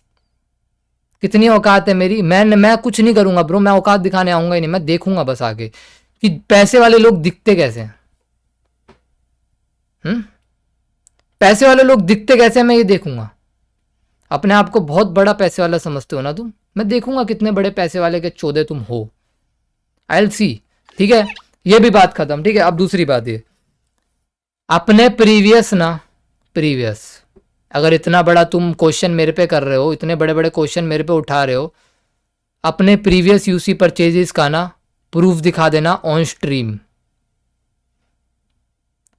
कितनी औकात है मेरी? मैं कुछ नहीं करूंगा ब्रो, मैं औकात दिखाने आऊंगा ही नहीं, मैं देखूंगा बस आगे कि पैसे वाले लोग दिखते कैसे हैं। पैसे वाले लोग दिखते कैसे हैं मैं ये देखूंगा। अपने आप को बहुत बड़ा पैसे वाला समझते हो ना तुम, मैं देखूंगा कितने बड़े पैसे वाले के चौधे तुम हो। I will see. ठीक है, ये भी बात खत्म। ठीक है, अब दूसरी बात ये, अपने प्रीवियस अगर इतना बड़ा तुम क्वेश्चन मेरे पे कर रहे हो, इतने बड़े बड़े क्वेश्चन मेरे पे उठा रहे हो, अपने प्रीवियस यूसी परचेजेस का ना प्रूफ दिखा देना ऑन स्ट्रीम।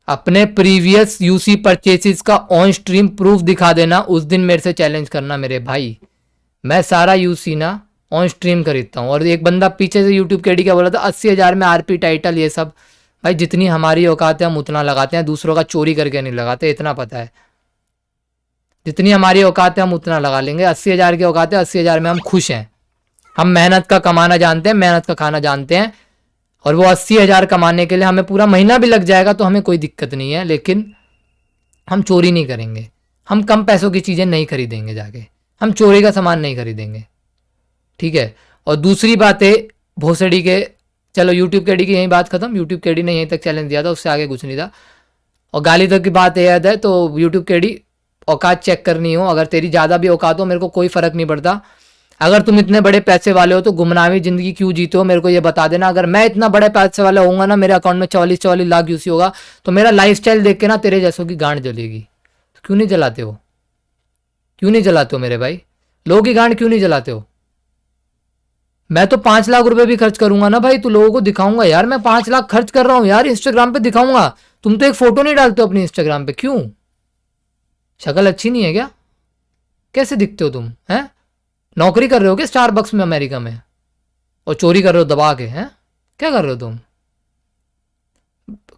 अपने प्रीवियस यूसी परचेसेस का ऑन स्ट्रीम प्रूफ दिखा देना, उस दिन मेरे से चैलेंज करना मेरे भाई। मैं सारा यूसी ना ऑन स्ट्रीम खरीदता हूँ। और एक बंदा पीछे से यूट्यूब के डी क्या बोला था, 80,000 में आरपी टाइटल ये सब। भाई जितनी हमारी औकात है हम उतना लगाते हैं, दूसरों का चोरी करके नहीं लगाते, इतना पता है। जितनी हमारी औकात है हम उतना लगा लेंगे। 80,000 की औकात है, 80,000 में हम खुश हैं। हम मेहनत का कमाना जानते हैं, मेहनत का खाना जानते हैं, और वो 80,000 कमाने के लिए हमें पूरा महीना भी लग जाएगा तो हमें कोई दिक्कत नहीं है। लेकिन हम चोरी नहीं करेंगे, हम कम पैसों की चीज़ें नहीं खरीदेंगे जाके, हम चोरी का सामान नहीं खरीदेंगे। ठीक है, और दूसरी बात है भोसड़ी के, चलो यूट्यूब के डी की यही बात खत्म। यूट्यूब के डी ने यहीं तक चैलेंज दिया था, उससे आगे कुछ नहीं था। और गाली तक की बात याद है तो यूट्यूब के डी औकात चेक करनी हो, अगर तेरी ज़्यादा भी औकात हो मेरे को कोई फ़र्क नहीं पड़ता। अगर तुम इतने बड़े पैसे वाले हो तो गुमनामी ज़िंदगी क्यों जीते हो मेरे को ये बता देना। अगर मैं इतना बड़े पैसे वाला होऊंगा ना, मेरे अकाउंट में 44 लाख यूसी होगा, तो मेरा लाइफस्टाइल देख के ना तेरे जैसों की गांड जलेगी। तो क्यों नहीं जलाते हो, क्यों नहीं जलाते हो मेरे भाई, लोगों की गांड क्यों नहीं जलाते हो। मैं तो 5 लाख रुपए भी खर्च करूंगा ना भाई, तो लोगों को दिखाऊंगा यार मैं 5 लाख खर्च कर रहा हूं यार, इंस्टाग्राम पे दिखाऊंगा। तुम तो एक फोटो नहीं डालते हो अपनी इंस्टाग्राम पे, क्यों? शक्ल अच्छी नहीं है क्या? कैसे दिखते हो तुम? हैं, नौकरी कर रहे हो क्या स्टारबक्स में अमेरिका में, और चोरी कर रहे हो दबा के? हैं, क्या कर रहे हो तुम?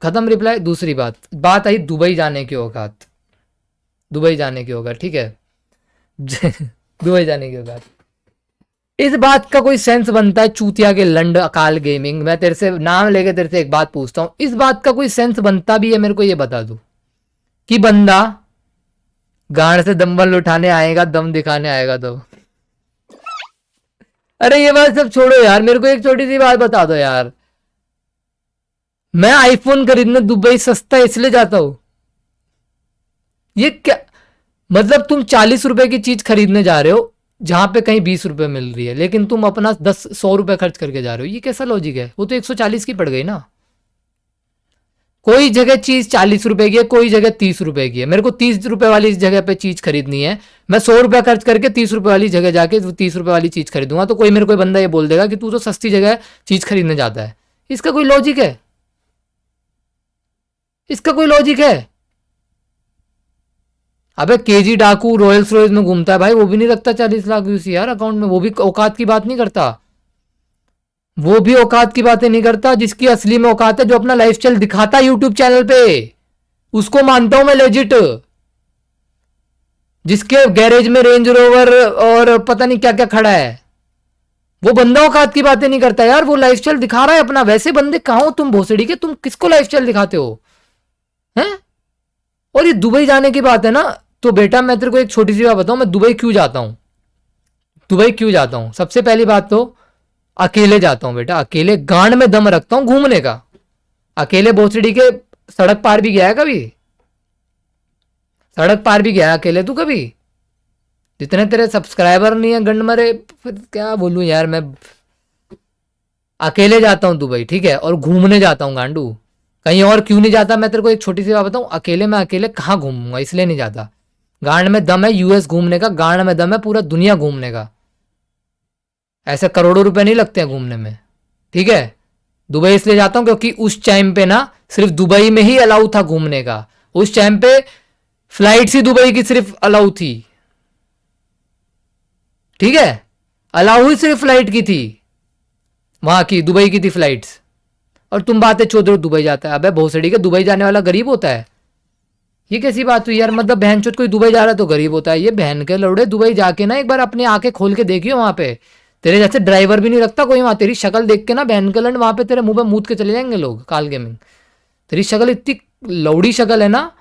खत्म रिप्लाई। दूसरी बात आई दुबई जाने की औकात। दुबई जाने की औकात, ठीक है दुबई जाने की औकात। इस बात का कोई सेंस बनता है चूतिया के लंड अकाल गेमिंग, मैं तेरे से नाम लेके तेरे से एक बात पूछता हूं, इस बात का कोई सेंस बनता भी है? मेरे को ये बता दो कि बंदा गांड से डंबल उठाने आएगा, दम दिखाने आएगा तो। अरे ये बात सब छोड़ो यार, मेरे को एक छोटी सी बात बता दो यार। मैं आईफोन खरीदने दुबई सस्ता इसलिए जाता हूं, ये क्या मतलब? तुम 40 रुपए की चीज खरीदने जा रहे हो जहां पे कहीं 20 रुपए मिल रही है, लेकिन तुम अपना 100 रुपए खर्च करके जा रहे हो, ये कैसा लॉजिक है? वो तो 140 की पड़ गई ना। कोई जगह चीज 40 रुपए की है, कोई जगह 30 रुपए की है। मेरे को 30 रुपए वाली जगह पे चीज खरीदनी है, मैं 100 रुपया खर्च करके 30 रुपए वाली जगह जाके 30 रुपए वाली चीज खरीदूंगा, तो कोई मेरे कोई बंदा ये बोल देगा कि तू तो सस्ती जगह चीज खरीदने जाता है। इसका कोई लॉजिक है? इसका कोई लॉजिक है? अबे केजी डाकू रॉयल्स रॉयल्स में घूमता है भाई, वो भी नहीं रखता 40 लाख यूसी यार अकाउंट में, वो भी औकात की बात नहीं करता, वो भी औकात की बातें नहीं करता। जिसकी असली में औकात है, जो अपना लाइफस्टाइल दिखाता है यूट्यूब चैनल पे, उसको मानता हूं मैं लेजिट। जिसके गैरेज में रेंज रोवर और पता नहीं क्या क्या खड़ा है, वो बंदा औकात की बातें नहीं करता यार, वो लाइफस्टाइल दिखा रहा है अपना। वैसे बंदे कहां हो तुम भोसड़ी के, तुम किसको लाइफस्टाइल दिखाते हो हैं? और ये दुबई जाने की बात है ना, तो बेटा मैं तेरे को एक छोटी सी बात बताऊं, मैं दुबई क्यों जाता हूं। दुबई क्यों जाता हूं? सबसे पहली बात तो अकेले जाता हूं बेटा, अकेले गांड में दम रखता हूं घूमने का। अकेले भोसड़ी के सड़क पार भी गया है कभी? सड़क पार भी गया है अकेले तू कभी? जितने तेरे सब्सक्राइबर नहीं है गंड मरे, फिर क्या बोलूं यार मैं। अकेले जाता हूं दुबई, ठीक है, और घूमने जाता हूं गांडू। कहीं और क्यों नहीं जाता? मैं तेरे को एक छोटी सी बात बताऊं, अकेले मैं अकेले कहाँ घूमूंगा, इसलिए नहीं जाता। गांड में दम है यूएस घूमने का, गांड में दम है पूरा दुनिया घूमने का। ऐसे करोड़ों रुपए नहीं लगते हैं घूमने में, ठीक है। दुबई इसलिए जाता हूं क्योंकि उस टाइम पे ना सिर्फ दुबई में ही अलाउ था घूमने का। उस टाइम पे फ्लाइट ही दुबई की सिर्फ अलाउ थी, ठीक है, अलाउ ही सिर्फ फ्लाइट की थी, वहां की दुबई की थी फ्लाइट्स। और तुम बातें चौधरी दुबई जाता है। अबे भोसड़ी के दुबई जाने वाला गरीब होता है? ये कैसी बात हुई यार? मतलब बहन चोद कोई दुबई जा रहा है तो गरीब होता है? ये बहन के लौड़े दुबई जाके ना एक बार अपनी आंखें खोल के देखियो, वहां पे तेरे जैसे ड्राइवर भी नहीं रखता कोई वहां। तेरी शक्ल देख के ना बहन के लंड वहां पे तेरे मुंह पे मूत के चले जाएंगे लोग। काल गेमिंग, तेरी शक्ल इतनी लौड़ी शक्ल है ना,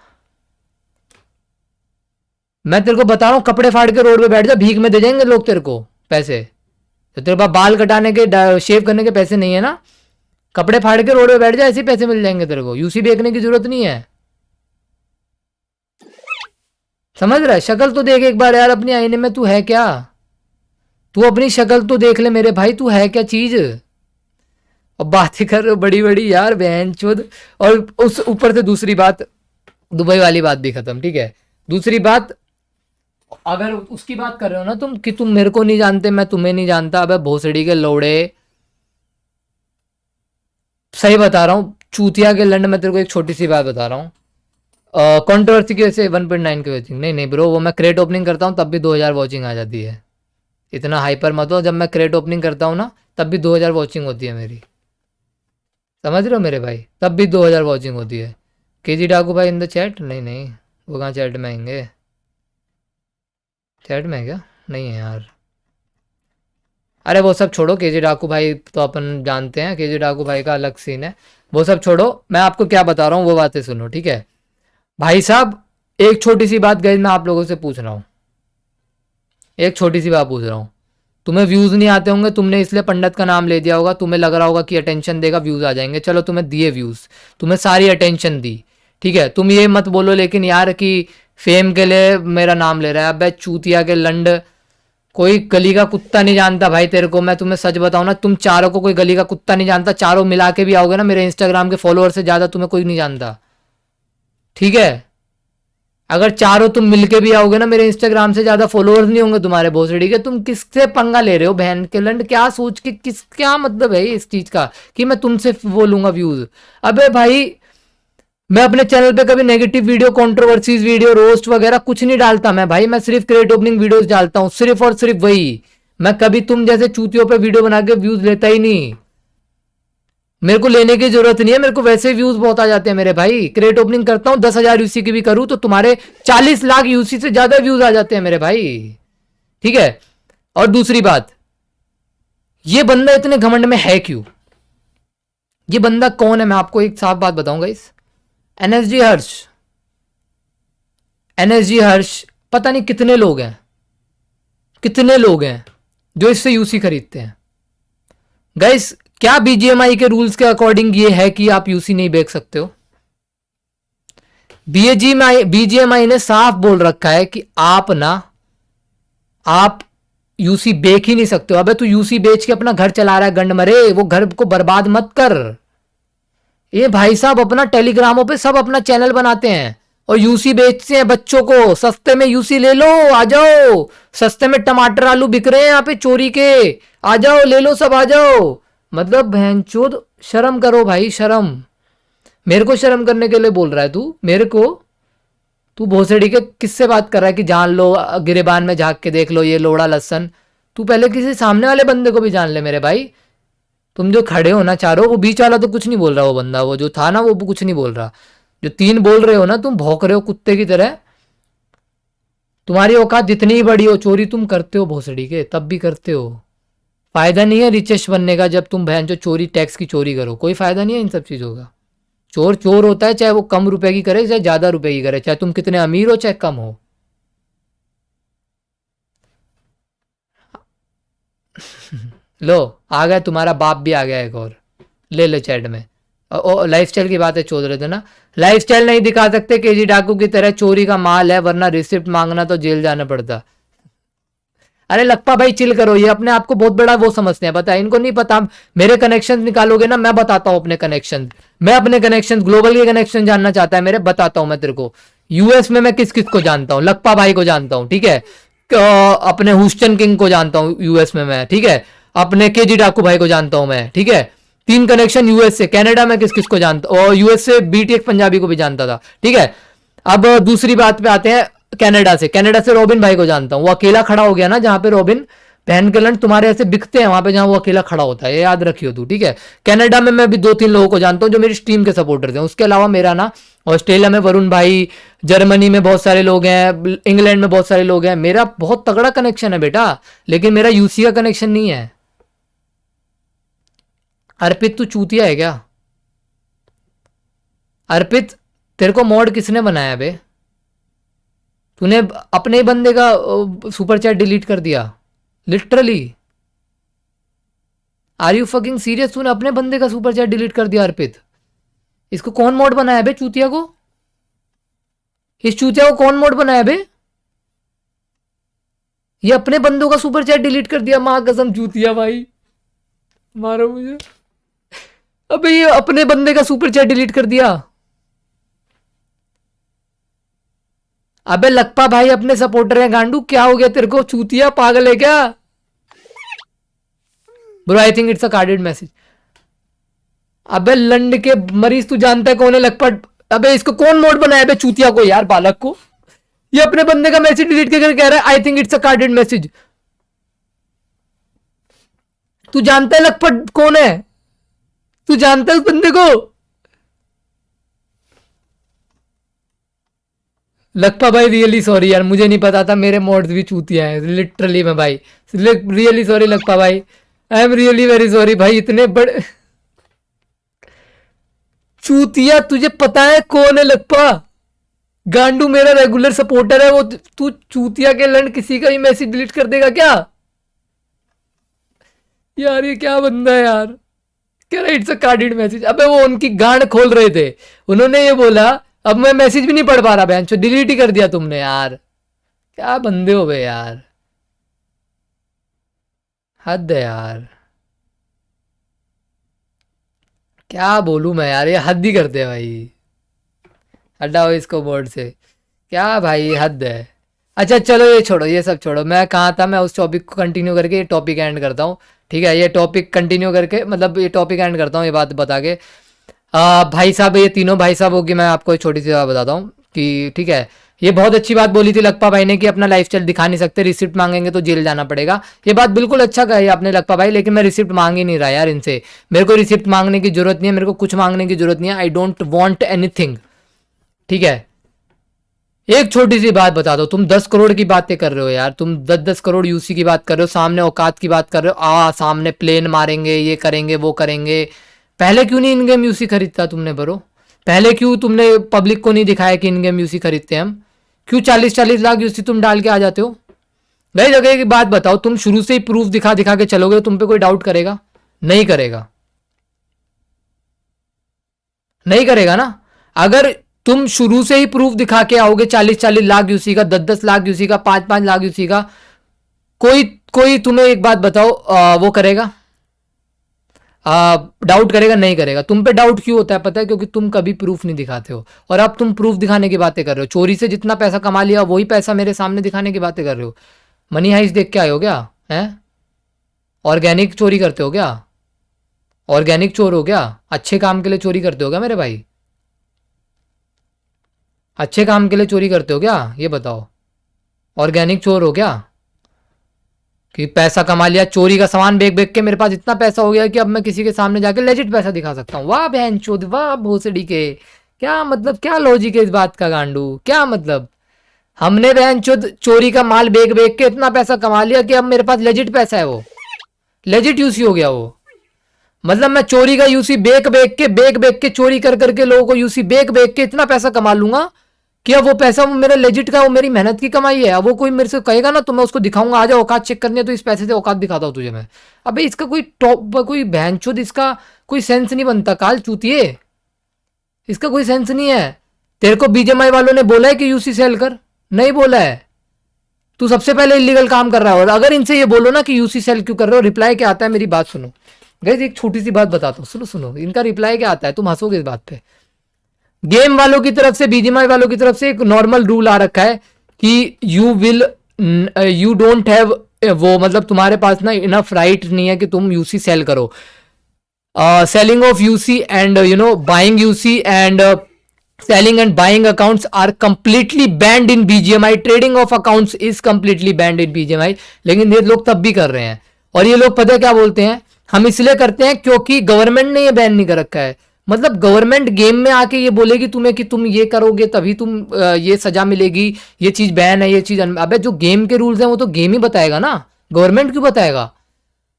मैं तेरे को बता रहा हूँ, कपड़े फाड़ के रोड पे बैठ जा, भीख में दे जाएंगे लोग तेरे को पैसे। तो तेरे पास बाल कटाने के शेव करने के पैसे नहीं है ना, कपड़े फाड़ के रोड पे बैठ जा, ऐसे ही पैसे मिल जाएंगे तेरे को, यूसी बेचने की जरूरत नहीं है। समझ रहा है? शक्ल तो देख एक बार यार अपनी आईने में, तू है क्या? तू अपनी शक्ल तो देख ले मेरे भाई, तू है क्या चीज? अब बातें कर रहे हो बड़ी बड़ी यार बहनचोद। और उस ऊपर से दूसरी बात, दुबई वाली बात भी खत्म, ठीक है। दूसरी बात, अगर उसकी बात कर रहे हो ना तुम कि तुम मेरे को नहीं जानते, मैं तुम्हें नहीं जानता, अबे भोसड़ी के लौड़े, सही बता रहा हूँ चूतिया के लंड। मैं तेरे को एक छोटी सी बात बता रहा हूँ, कंट्रोवर्सी की वजह से 1.9 की वॉचिंग, नहीं नहीं ब्रो, वो मैं क्रेट ओपनिंग करता हूँ तब भी 2000 वॉचिंग आ जाती है। इतना हाइपर मत हो, जब मैं क्रेट ओपनिंग करता हूँ ना तब भी 2000 वॉचिंग होती है मेरी, समझ रहे हो मेरे भाई? तब भी 2000 वॉचिंग होती है। केजी डाकू भाई इन द चैट, नहीं नहीं वो कहाँ चैट में आएंगे, चैट में है क्या? नहीं है यार। अरे वो सब छोड़ो, केजी डाकू भाई तो अपन जानते हैं, केजी डाकू भाई का अलग सीन है, वो सब छोड़ो। मैं आपको क्या बता रहा हूँ वो बातें सुनो, ठीक है भाई साहब? एक छोटी सी बात गई मैं आप लोगों से पूछ रहा हूँ, एक छोटी सी बात पूछ रहा हूँ। तुम्हें व्यूज़ नहीं आते होंगे, तुमने इसलिए पंडित का नाम ले दिया होगा, तुम्हें लग रहा होगा कि अटेंशन देगा व्यूज़ आ जाएंगे। चलो तुम्हें दिए व्यूज़, तुम्हें सारी अटेंशन दी, ठीक है। तुम ये मत बोलो लेकिन यार कि फेम के लिए मेरा नाम ले रहा है। अबे चूतिया के लंड, कोई गली का कुत्ता नहीं जानता भाई तेरे को। मैं तुम्हें सच बताऊं ना, तुम चारों को कोई गली का कुत्ता नहीं जानता। चारों मिला के भी आओगे ना, मेरे इंस्टाग्राम के फॉलोअर से ज़्यादा तुम्हें कोई नहीं जानता, ठीक है। अगर चारों तुम मिलके भी आओगे ना, मेरे इंस्टाग्राम से ज्यादा फॉलोअर्स नहीं होंगे तुम्हारे भोसड़ी के। तुम किससे पंगा ले रहे हो बहन के लंड? क्या सोच के, किस क्या मतलब है इस चीज का कि मैं तुमसे वो लूंगा व्यूज? अबे भाई मैं अपने चैनल पे कभी negative video, controversies video, roast वगैरह कुछ नहीं डालता मैं भाई। मैं सिर्फ क्रेट ओपनिंग वीडियोस डालता हूँ, सिर्फ और सिर्फ वही। मैं कभी तुम जैसे चूतियों पे वीडियो बना के व्यूज लेता ही नहीं, मेरे को लेने की जरूरत नहीं है। मेरे को वैसे व्यूज बहुत आ जाते हैं मेरे भाई। क्रेट ओपनिंग करता हूं 10,000 यूसी की भी करूं तो तुम्हारे 40 लाख यूसी से ज्यादा व्यूज आ जाते हैं मेरे भाई, ठीक है। और दूसरी बात, ये बंदा इतने घमंड में है क्यों? ये बंदा कौन है? मैं आपको एक साफ बात बताऊंगा। इस एनएसजी हर्ष, एनएसजी हर्ष, पता नहीं कितने लोग हैं, कितने लोग हैं जो इससे यूसी खरीदते हैं। गाइस क्या बीजीएमआई के रूल्स के अकॉर्डिंग ये है कि आप यूसी नहीं बेच सकते हो? बीजीएमआई ने साफ बोल रखा है कि आप यूसी बेच ही नहीं सकते हो। अबे तू यूसी बेच के अपना घर चला रहा है, गंड मरे, वो घर को बर्बाद मत कर। ये भाई साहब अपना टेलीग्रामों पे सब अपना चैनल बनाते हैं और यूसी बेचते हैं बच्चों को। सस्ते में यूसी ले लो, आ जाओ। सस्ते में टमाटर आलू बिक रहे हैं यहाँ पे चोरी के, आ जाओ ले लो सब, आ जाओ। मतलब बहनचोद, शर्म करो भाई, शर्म। मेरे को शर्म करने के लिए बोल रहा है तू मेरे को? तू भोसड़ी के किससे बात कर रहा है कि जान लो, गिरेबान में झांक के देख लो ये लोड़ा लसन? तू पहले किसी सामने वाले बंदे को भी जान ले मेरे भाई। तुम जो खड़े हो ना चारों, वो बीच वाला तो कुछ नहीं बोल रहा, वो बंदा वो जो था ना वो कुछ नहीं बोल रहा। जो तीन बोल रहे हो ना, तुम भौंक रहे हो कुत्ते की तरह। तुम्हारी औकात जितनी ही बड़ी हो, चोरी तुम करते हो भोसड़ी के, तब भी करते हो। फायदा नहीं है रिचेस्ट बनने का जब तुम बहन जो चोरी, टैक्स की चोरी करो। कोई फायदा नहीं है इन सब चीजों का। चोर चोर होता है, चाहे वो कम रुपए की करे चाहे ज्यादा रुपए की करे, चाहे तुम कितने अमीर हो चाहे कम हो। लो आ गया, तुम्हारा बाप भी आ गया एक और, ले लो चैट में। लाइफस्टाइल की बात है, चोद रहे थे ना। लाइफस्टाइल नहीं दिखा सकते केजी डाकू की तरह, चोरी का माल है, वरना रिसिप्ट मांगना तो जेल जाना पड़ता। अरे लक्पा भाई चिल करो, ये अपने आप को बहुत बड़ा वो समझते हैं, पता है इनको नहीं पता। मेरे कनेक्शन निकालोगे ना, मैं बताता हूँ अपने कनेक्शन। मैं अपने कनेक्शन, ग्लोबल के कनेक्शन जानना चाहता है मेरे, बताता हूँ मैं तेरे को। यूएस में मैं किस किस को जानता हूँ, लक्पा भाई को जानता हूँ, ठीक है। अपने हुस्टन किंग को जानता हूँ यूएस में मैं, ठीक है। अपने केजी डाकू भाई को जानता हूँ मैं, ठीक है। 3 कनेक्शन यूएस से। कनाडा में किस किस को जानता, और यूएस से बीटीएक्स पंजाबी को भी जानता था, ठीक है। अब दूसरी बात पे आते हैं, कनाडा से रॉबिन भाई को जानता हूँ। वो अकेला खड़ा हो गया ना जहां पे रॉबिन बहन के लंड तुम्हारे ऐसे बिकते हैं, वहां पे जहां वो अकेला खड़ा होता है, ये याद रखियो तू, ठीक है। कनाडा में मैं भी 2-3 लोगों को जानता हूँ जो मेरी स्ट्रीम के सपोर्टर्स हैं। उसके अलावा मेरा ना ऑस्ट्रेलिया में वरुण भाई, जर्मनी में बहुत सारे लोग हैं, इंग्लैंड में बहुत सारे लोग हैं। मेरा बहुत तगड़ा कनेक्शन है बेटा, लेकिन मेरा यूसी का कनेक्शन नहीं है। अर्पित तू चूतिया है क्या? अर्पित तेरे को मॉड किसने बनाया बे? तूने अपने ही बंदे का सुपर चैट डिलीट कर दिया literally. Are you fucking serious? तूने अपने बंदे का सुपर चैट डिलीट कर दिया अर्पित? इसको कौन मोड बनाया बे चूतिया को? इस चूतिया को कौन मोड बनाया बे? ये अपने बंदों का सुपर चैट डिलीट कर दिया। मां कसम चूतिया भाई, मारो मुझे। अबे ये अपने बंदे का सुपर चैट डिलीट कर दिया। अबे लकपा भाई अपने सपोर्टर है गांडू, क्या हो गया तेरे को? चूतिया पागल है क्या? Bro I think it's a carded message. अबे लंड के मरीज, तू जानता है कौन है लकपट? अबे इसको कौन मोड बनाया बे चूतिया को यार, बालक को? ये अपने बंदे का मैसेज डिलीट करके कह रहा है I think it's a carded message. तू जानता है लकपट कौन है? तू जानता है उस बंदे को? लकपा भाई रियली सॉरी यार, मुझे नहीं पता था मेरे मोड्स भी चूतिया हैं लिटरली में भाई। रियली सॉरी लकपा भाई, I am really very sorry भाई। इतने बड़े चूतिया, तुझे पता है कौन है लकपा? गांडू मेरा रेगुलर सपोर्टर है वो। तू चूतिया के लंड किसी का ही मैसेज डिलीट कर देगा क्या यार? ये क्या बंदा है यार? कह रहा इट्स अ कार्डेड मैसेज। अबे वो उनकी गांड खोल रहे थे, उन्होंने ये बोला अब मैं मैसेज भी नहीं पढ़ पा रहा, बहन चो डिलीट ही कर दिया तुमने यार। क्या बंदे हो बे यार, हद है यार। क्या बोलूं मैं यार, ये हद ही करते हैं भाई। हटाओ इसको बोर्ड से, क्या भाई हद है। अच्छा चलो ये छोड़ो, ये सब छोड़ो। मैं कहाँ था? मैं उस टॉपिक को कंटिन्यू करके ये टॉपिक एंड करता हूँ, ठीक है? ये टॉपिक कंटिन्यू करके मतलब ये टॉपिक एंड करता हूँ, ये बात बता के। भाई साहब, ये तीनों भाई साहब होगी, मैं आपको एक छोटी सी बात बताता हूँ कि ठीक है, ये बहुत अच्छी बात बोली थी लकपा भाई ने कि अपना लाइफ स्टाइल दिखा नहीं सकते, रिसिप्ट मांगेंगे तो जेल जाना पड़ेगा। ये बात बिल्कुल अच्छा कही आपने लकपा भाई, लेकिन मैं रिसिप्ट मांग ही नहीं रहा यार इनसे। मेरे को रिसिप्ट मांगने की जरूरत नहीं है, मेरे को कुछ मांगने की जरूरत नहीं है। आई डोंट वॉन्ट एनीथिंग, ठीक है? एक छोटी सी बात बता दो, तुम 10 करोड़ की बातें कर रहे हो यार, तुम 10-10 करोड़ यूसी की बात कर रहे हो, सामने औकात की बात कर रहे हो। सामने प्लेन मारेंगे, ये करेंगे वो करेंगे। पहले क्यों नहीं इन गेम यूसी खरीदता तुमने ब्रो? पहले क्यों तुमने पब्लिक को नहीं दिखाया कि इन गेम यूसी खरीदते हैं हम? क्यों 40-40 लाख यूसी तुम डाल के आ जाते हो? भाई जगह की बात बताओ, तुम शुरू से ही प्रूफ दिखा दिखा के चलोगे, तुम पे कोई डाउट करेगा? नहीं करेगा, नहीं करेगा ना। अगर तुम शुरू से ही प्रूफ दिखा के आओगे 40-40 लाख यूसी का, 10-10 लाख यूसी का, 5-5 लाख यूसी का, कोई तुम्हें एक बात बताओ, वो करेगा? डाउट करेगा? नहीं करेगा। तुम पे डाउट क्यों होता है पता है? क्योंकि तुम कभी प्रूफ नहीं दिखाते हो, और अब तुम प्रूफ दिखाने की बातें कर रहे हो। चोरी से जितना पैसा कमा लिया वही पैसा मेरे सामने दिखाने की बातें कर रहे हो। मनी हाइस्ट देख के आए हो क्या? हैं? ऑर्गेनिक चोरी करते हो क्या? ऑर्गेनिक चोर हो क्या? अच्छे काम के लिए चोरी करते हो क्या मेरे भाई? अच्छे काम के लिए चोरी करते हो क्या? ये बताओ। ऑर्गेनिक चोर हो क्या कि पैसा कमा लिया चोरी का सामान बेच बेच के? मेरे पास इतना पैसा हो गया कि अब मैं किसी के सामने जाके लेजिट पैसा दिखा सकता हूँ। वाह बहन चोद, वाह भोसड़ी के, क्या मतलब, क्या लॉजिक है इस बात का गांडू? क्या मतलब? हमने बहन चोद चोरी का माल बेच बेच के इतना पैसा कमा लिया कि अब मेरे पास लेजिट पैसा है, वो लेजिट यूसी हो गया वो। मतलब मैं चोरी का यूसी बेच के चोरी कर करके लोगों को यूसी बेच के इतना पैसा कमा लूंगा कि अब वो पैसा वो मेरे लेजिट का, वो मेरी मेहनत की कमाई है। अब वो कोई मेरे से कहेगा ना तो मैं उसको दिखाऊंगा, आ जाओ औकात चेक करने, तो इस पैसे से औकात दिखाता हूँ तुझे मैं। अबे इसका कोई टॉप, कोई बहनचोद, इसका कोई सेंस नहीं बनता। काल चूतिए, इसका कोई सेंस नहीं है। तेरे को बीजेएमआई वालों ने बोला है कि यूसी सेल कर? नहीं बोला है। तू सबसे पहले इलीगल काम कर रहा है। और अगर इनसे ये बोलो ना कि यूसी सेल क्यों कर रहे हो, रिप्लाई क्या आता है? मेरी बात सुनो गाइस, एक छोटी सी बात बताता हूँ, सुनो इनका रिप्लाई क्या आता है, तुम हंसोगे इस बात पे। गेम वालों की तरफ से, बीजीएमआई वालों की तरफ से एक नॉर्मल रूल आ रखा है कि यू डोंट हैव वो, मतलब तुम्हारे पास ना इनफ राइट नहीं है कि तुम यूसी सेल करो। Selling of UC and buying UC and selling and buying accounts are completely banned in BGMI. trading of accounts is completely banned in BGMI. लेकिन ये लोग तब भी कर रहे हैं। और ये लोग पता है क्या बोलते हैं? हम इसलिए करते हैं क्योंकि गवर्नमेंट ने ये बैन नहीं कर रखा है। मतलब गवर्नमेंट गेम में आके ये बोलेगी तुम्हें कि तुम ये करोगे तभी तुम ये सजा मिलेगी, ये चीज बैन है, ये चीज। अबे जो गेम के रूल्स हैं वो तो गेम ही बताएगा ना, गवर्नमेंट क्यों बताएगा?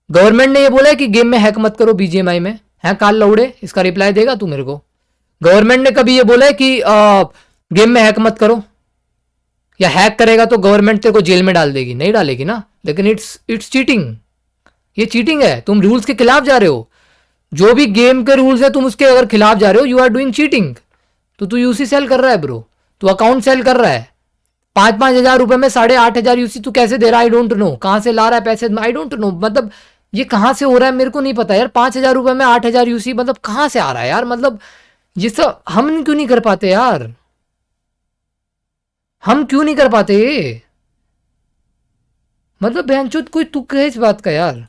गवर्नमेंट ने ये बोला है कि गेम में हैक मत करो बीजीएमआई में, है काल लौड़े? इसका रिप्लाई देगा तू मेरे को? गवर्नमेंट ने कभी ये बोला है कि गेम में हैक मत करो, या हैक करेगा तो गवर्नमेंट तेरे को जेल में डाल देगी? नहीं डालेगी ना। लेकिन इट्स चीटिंग, ये चीटिंग है, तुम रूल्स के खिलाफ जा रहे हो। जो भी गेम के रूल्स है तुम उसके अगर खिलाफ जा रहे हो, यू आर डूइंग चीटिंग। तो तू यूसी सेल कर रहा है ब्रो, तू अकाउंट सेल कर रहा है। 5,000 रुपए में 8,500 यूसी तू कैसे दे रहा है? I don't know. कहां से ला रहा है पैसे? आई डोंट नो, मतलब ये कहां से हो रहा है मेरे को नहीं पता यार। 5,000 रुपए में 8,000 यूसी मतलब कहां से आ रहा है यार? मतलब ये सब हम क्यों नहीं कर पाते यार? हम क्यों नहीं कर पाते ये? मतलब बहनचोद कोई तुक है इस बात का यार।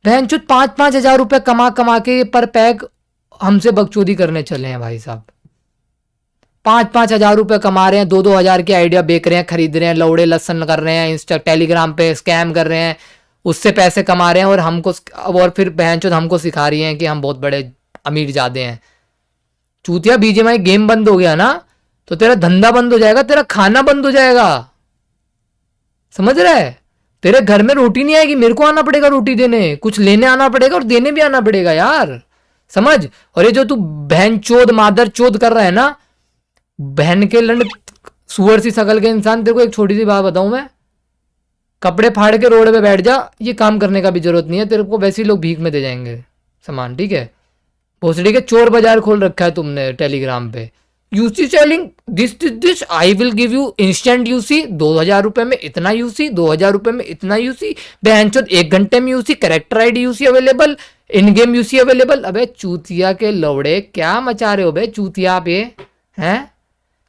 बहनचोद 5,000 रुपए कमा कमा के पर पैक हमसे बकचोदी करने चले हैं भाई साहब। 5,000 रुपए कमा रहे हैं, 2,000 की आइडिया बेच रहे हैं, खरीद रहे हैं, लौड़े लसन कर रहे हैं, इंस्टा टेलीग्राम पे स्कैम कर रहे हैं, उससे पैसे कमा रहे हैं और हमको, और फिर बहनचोद हमको सिखा रही हैं कि हम बहुत बड़े अमीर जादे हैं। चूतिया, बीजीएमआई गेम बंद हो गया ना तो तेरा धंधा बंद हो जाएगा, तेरा खाना बंद हो जाएगा। समझ रहा है? तेरे घर में रोटी नहीं आएगी, मेरे को आना पड़ेगा रोटी देने, कुछ लेने आना पड़ेगा और देने भी आना पड़ेगा यार, समझ। और ये जो तू बहन चोद मादर चोद कर रहा है ना, बहन के लंड सुअर सी शकल के इंसान, तेरे को एक छोटी सी बात बताऊं मैं, कपड़े फाड़ के रोड पे बैठ जा, ये काम करने का भी जरूरत नहीं है, तेरे को वैसे ही लोग भीख में दे जाएंगे सामान, ठीक है। भोसड़ी के चोर बाजार खोल रखा है तुमने टेलीग्राम पे। UC selling this I will give you instant UC, 2,000 रुपए में इतना यूसी, 2,000 रुपए में इतना यूसी, बहनचोद 1 घंटे में UC, character ID UC available, इन गेम यूसी अवेलेबल। अबे चूतिया के लौड़े क्या मचा रहे हो बे चूतिया पे, हैं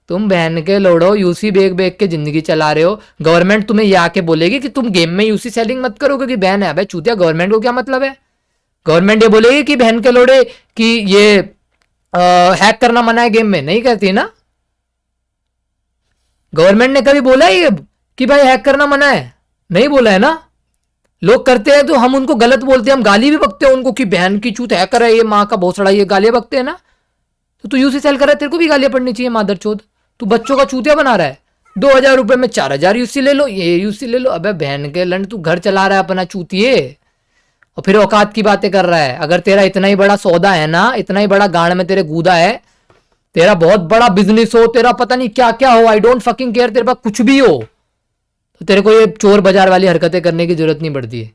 तुम? बहन के लोड़ो यूसी बेच बेच के जिंदगी चला रहे हो। गवर्नमेंट तुम्हें ये आके बोलेगी कि तुम गेम में यूसी सेलिंग मत करो क्योंकि बैन है। अबे चूतिया, गवर्नमेंट को क्या मतलब है? गवर्नमेंट ये बोलेगी कि बहन के लोड़े कि ये हैक करना मना है गेम में, नहीं कहती ना। गवर्नमेंट ने कभी बोला है ये कि भाई हैक करना मना है? नहीं बोला है ना। लोग करते हैं तो हम उनको गलत बोलते हैं, हम गाली भी बकते हैं उनको कि बहन की चूत हैकर है ये, माँ का भोसड़ा, ये गालियां बकते हैं ना। तो तू यूसी सेल कर रहा है, तेरे को भी गालियां पड़नी चाहिए मादर चोद। तू बच्चों का चूतिया बना रहा है। 2,000 रुपए में 4,000 यूसी ले लो, ये यूसी ले लो। अबे बहन के लंड, तू घर चला रहा है अपना चूतिए और फिर औकात की बातें कर रहा है। अगर तेरा इतना ही बड़ा सौदा है ना, इतना ही बड़ा गांड में तेरे गूदा है, तेरा बहुत बड़ा बिजनेस हो, तेरा पता नहीं क्या क्या हो, आई डोंट फकिंग केयर, तेरे पास कुछ भी हो, तो तेरे को ये चोर बाजार वाली हरकतें करने की जरूरत नहीं पड़ती है।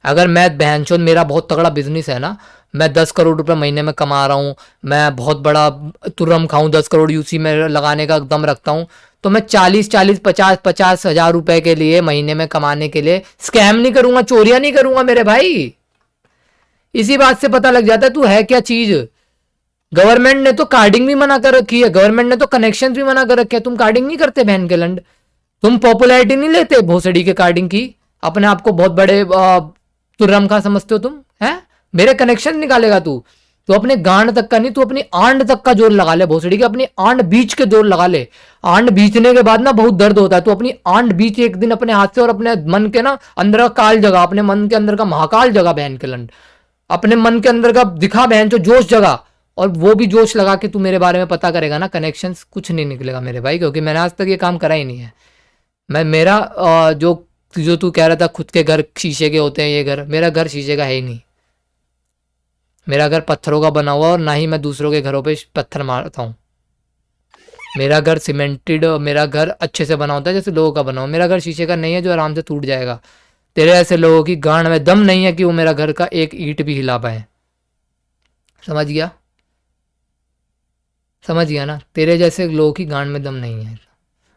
अगर मैं बहनचोद, मेरा बहुत तगड़ा बिजनेस है ना, मैं 10 करोड़ रुपए महीने में कमा रहा हूँ, मैं बहुत बड़ा तुरम खाऊं, 10 करोड़ यूसी में लगाने का दम रखता हूँ, तो मैं 40 50 हजार रुपए के लिए महीने में कमाने के लिए स्कैम नहीं करूंगा, चोरियां नहीं करूंगा मेरे भाई। इसी बात से पता लग जाता है तू है क्या चीज। गवर्नमेंट ने तो कार्डिंग भी मना कर रखी है, गवर्नमेंट ने तो कनेक्शन भी मना कर रखे हैं, तुम कार्डिंग नहीं करते बहन के लंड। तुम पॉपुलैरिटी नहीं लेते भोसड़ी के कार्डिंग की, अपने आप को बहुत बड़े तुर्रम खा समझते हो तुम, हैं? मेरे कनेक्शन निकालेगा तू, तो अपने गांड तक का नहीं, तू अपनी आंड तक का जोर लगा ले भोसड़ी के, अपनी आंड बीच के जोर लगा ले। आंड बीचने के बाद ना बहुत दर्द होता है, तो अपनी आंड बीच एक दिन अपने हाथ से, और अपने मन के ना अंदर का काल जगह, अपने मन के अंदर का महाकाल जगह बहन के लंड, अपने मन के अंदर का दिखा बहन जो जोश जगह, और वो भी जोश लगा के तू मेरे बारे में पता करेगा ना, कनेक्शंस कुछ नहीं निकलेगा मेरे भाई, क्योंकि मैंने आज तक ये काम करा ही नहीं है। मैं मेरा जो तू कह रहा था खुद के घर शीशे के होते हैं, ये घर, मेरा घर शीशे का है ही नहीं। मेरा घर पत्थरों का बना हुआ, और ना ही मैं दूसरों के घरों पे पत्थर मारता हूँ। मेरा घर सीमेंटेड, मेरा घर अच्छे से बना होता है जैसे लोगों का बना हो। मेरा घर शीशे का नहीं है जो आराम से टूट जाएगा। तेरे ऐसे लोगों की गांड में दम नहीं है कि वो मेरा घर का एक ईंट भी हिला पाए। समझ गया? समझ गया ना? तेरे जैसे लोगों की गांड में दम नहीं है।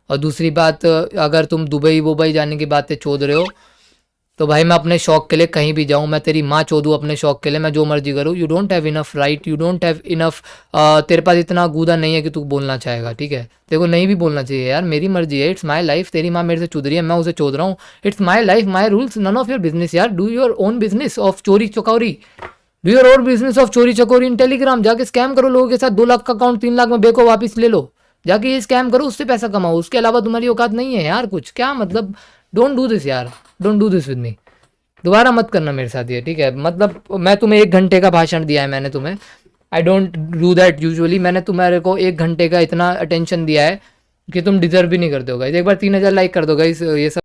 और दूसरी बात, अगर तुम दुबई जाने की बातें चोद रहे हो, तो भाई मैं अपने शौक के लिए कहीं भी जाऊं, मैं तेरी माँ चोदूं अपने शौक के लिए, मैं जो मर्जी करूं, you don't have enough right, you don't have enough, तेरे पास इतना गूदा नहीं है कि तू बोलना चाहेगा, ठीक है? तेरे को नहीं भी बोलना चाहिए यार, मेरी मर्जी है, इट्स माई लाइफ। तेरी माँ मेरे से चुद रही है, मैं उसे चोद रहा हूँ, it's my life, my rules, none of your business यार। Do your own business of चोरी चकोरी, do your own business of चोरी चकोरी इन टेलीग्राम। जाके स्कैम करो लोगों के साथ, 2 लाख का अकाउंट 3 लाख में बेको वापस ले लो, जाके ये स्कैम करो, उससे पैसा कमाओ। उसके अलावा तुम्हारी औकात नहीं है यार कुछ, क्या मतलब? डोंट डू दिस यार, don't do this with me. दोबारा मत करना मेरे साथ ये, ठीक है? मतलब मैं तुम्हें 1 घंटे का भाषण दिया है मैंने तुम्हें, I don't do that usually. मैंने तुम्हारे को 1 घंटे का इतना अटेंशन दिया है कि तुम डिजर्व भी नहीं करते हो गाइस। एक बार 3,000 लाइक कर दो गाइस, ये सब